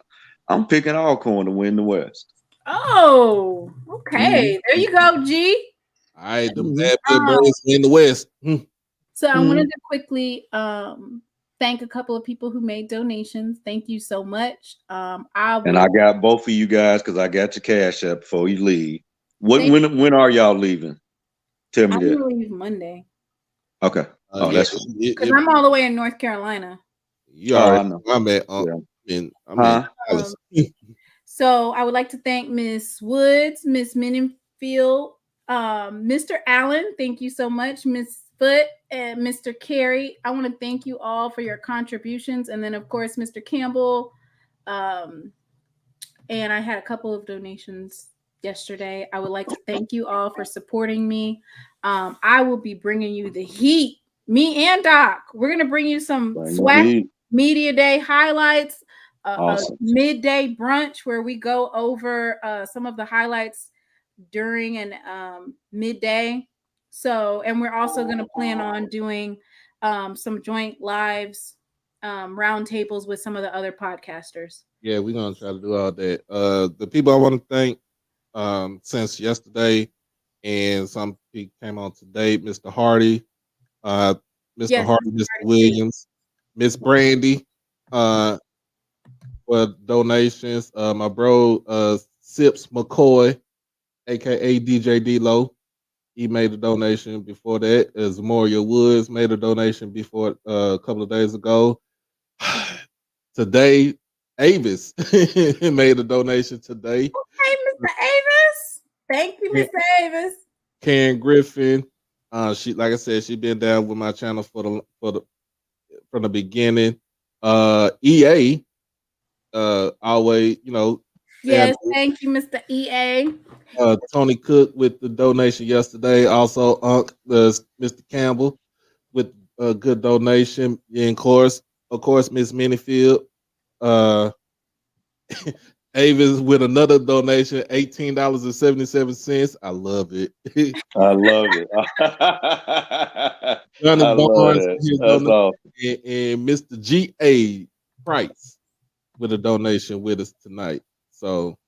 I'm picking Alcorn to win the West. Oh, okay. There you go, G. All right, the bad birds win the West. So I wanted to quickly thank a couple of people who made donations. Thank you so much. I got both of you guys because I got your cash app before you leave. When are y'all leaving? Tell me that. I'm gonna leave Monday. Okay. That's because I'm all the way in North Carolina. You already know. I'm in Dallas. So I would like to thank Miss Woods, Miss Menenfield, Mr. Allen. Thank you so much, Miss Foote and Mr. Carey. I want to thank you all for your contributions. And then, of course, Mr. Campbell. And I had a couple of donations yesterday. I would like to thank you all for supporting me. I will be bringing you the heat. Me and Doc. We're going to bring you some SWAC Media Day highlights, awesome. A midday brunch where we go over some of the highlights during and midday. So, and we're also going to plan on doing some joint lives, roundtables with some of the other podcasters. Yeah, we're gonna try to do all that. The people I want to thank since yesterday, and some people came on today, Mr. Hardy, uh, Mr. Yes, Hardy, Mr. Williams, Miss Brandy, for donations. My bro, Sips McCoy, aka DJ D-Lo, he made a donation before that. As Moria Woods made a donation before a couple of days ago. Today, Avis made a donation today. Hey, Mr. Avis. Thank you, Mr. Avis. Karen Griffin, she, like I said, she been down with my channel from the beginning. EA, always, Yes, thank you, Mr. EA. Tony Cook with the donation yesterday. Also, Mr. Campbell with a good donation. And of course, Miss Minifield. Avis with another donation, $18.77. I love it. I love it. Johnny I love Barnes, that. That's awesome. and Mr. G.A. Price with a donation with us tonight. So,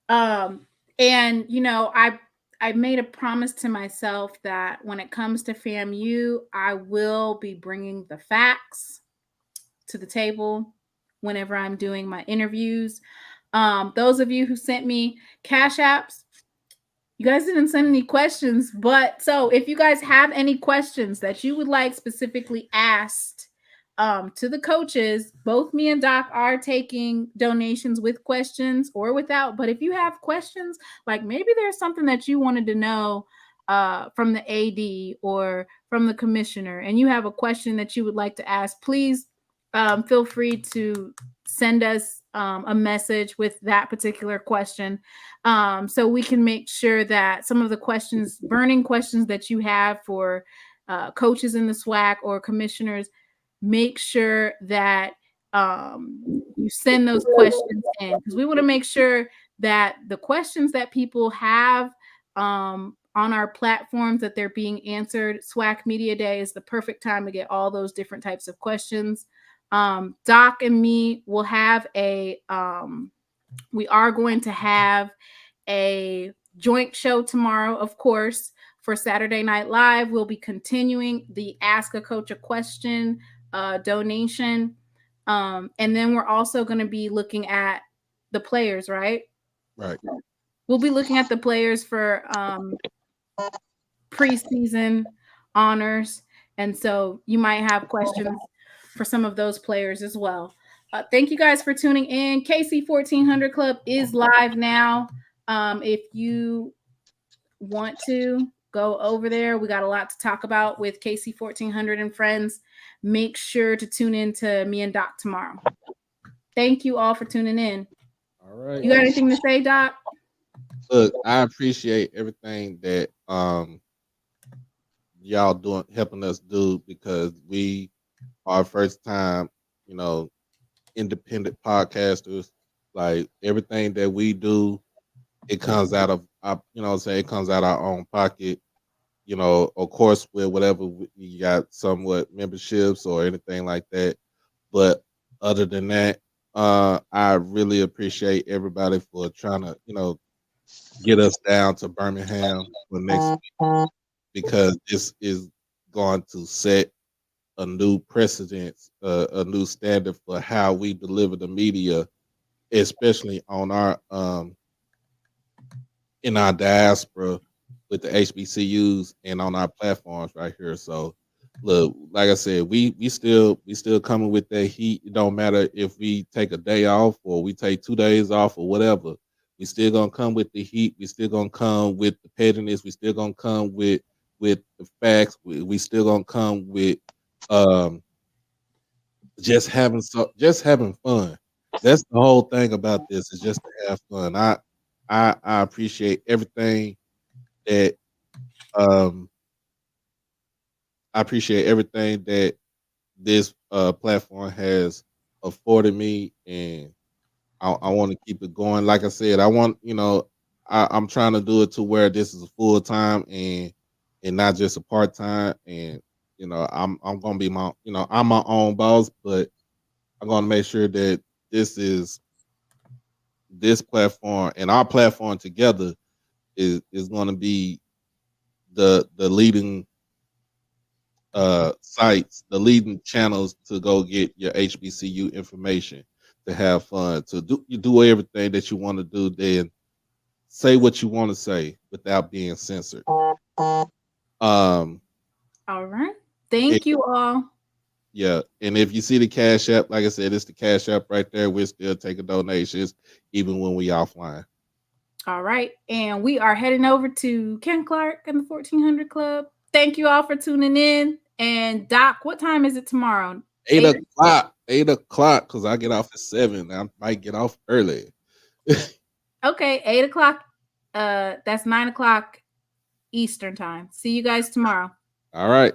and I made a promise to myself that when it comes to FAMU, I will be bringing the facts to the table whenever I'm doing my interviews. Those of you who sent me Cash Apps, you guys didn't send any questions, but so if you guys have any questions that you would like specifically asked to the coaches, both me and Doc are taking donations with questions or without. But if you have questions, like maybe there's something that you wanted to know from the AD or from the commissioner, and you have a question that you would like to ask, please feel free to send us a message with that particular question, so we can make sure that some of the questions, burning questions that you have for coaches in the SWAC or commissioners, make sure that you send those questions in, because we want to make sure that the questions that people have on our platforms, that they're being answered. SWAC Media Day is the perfect time to get all those different types of questions. Doc and me will have we are going to have a joint show tomorrow, of course, for Saturday Night Live. We'll be continuing the Ask a Coach a Question donation. And then we're also going to be looking at the players, right? Right. We'll be looking at the players for preseason honors. And so you might have questions for some of those players as well. Thank you guys for tuning in. KC 1400 Club is live now. If you want to go over there, we got a lot to talk about with KC 1400 and friends. Make sure to tune in to me and Doc tomorrow. Thank you all for tuning in. All right. You got anything to say, Doc? Look, I appreciate everything that y'all helping us do, because we are first time, independent podcasters. Like, everything that we do, it comes out of it comes out of our own pocket. Of course, with whatever you got, somewhat memberships or anything like that. But other than that, I really appreciate everybody for trying to, get us down to Birmingham for next week, because this is going to set a new precedent, a new standard for how we deliver the media, especially on our in our diaspora with the HBCUs and on our platforms right here. So, look, like I said, we still coming with that heat. It don't matter if we take a day off or we take 2 days off or whatever. We still gonna come with the heat. We still gonna come with the pettiness. We still gonna come with the facts. We still gonna come with just having fun. That's the whole thing about this, is just to have fun. I appreciate everything that this platform has afforded me, and I want to keep it going. Like I said, I'm trying to do it to where this is a full time and not just a part time. And I'm gonna be I'm my own boss, but I'm going to make sure that this platform and our platform together is going to be the leading sites, the leading channels to go get your HBCU information, to have fun, to do everything that you want to do, then say what you want to say without being censored. All right. Thank you all. Yeah, and if you see the Cash App, like I said, it's the Cash App right there. We're still taking donations even when we offline. All right. And we are heading over to Ken Clark and the 1400 Club. Thank you all for tuning in. And Doc, what time is it tomorrow? 8 o'clock. 8 o'clock, because I get off at 7. I might get off early. Okay, 8 o'clock. That's 9 o'clock Eastern time. See you guys tomorrow. All right.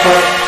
Thank you.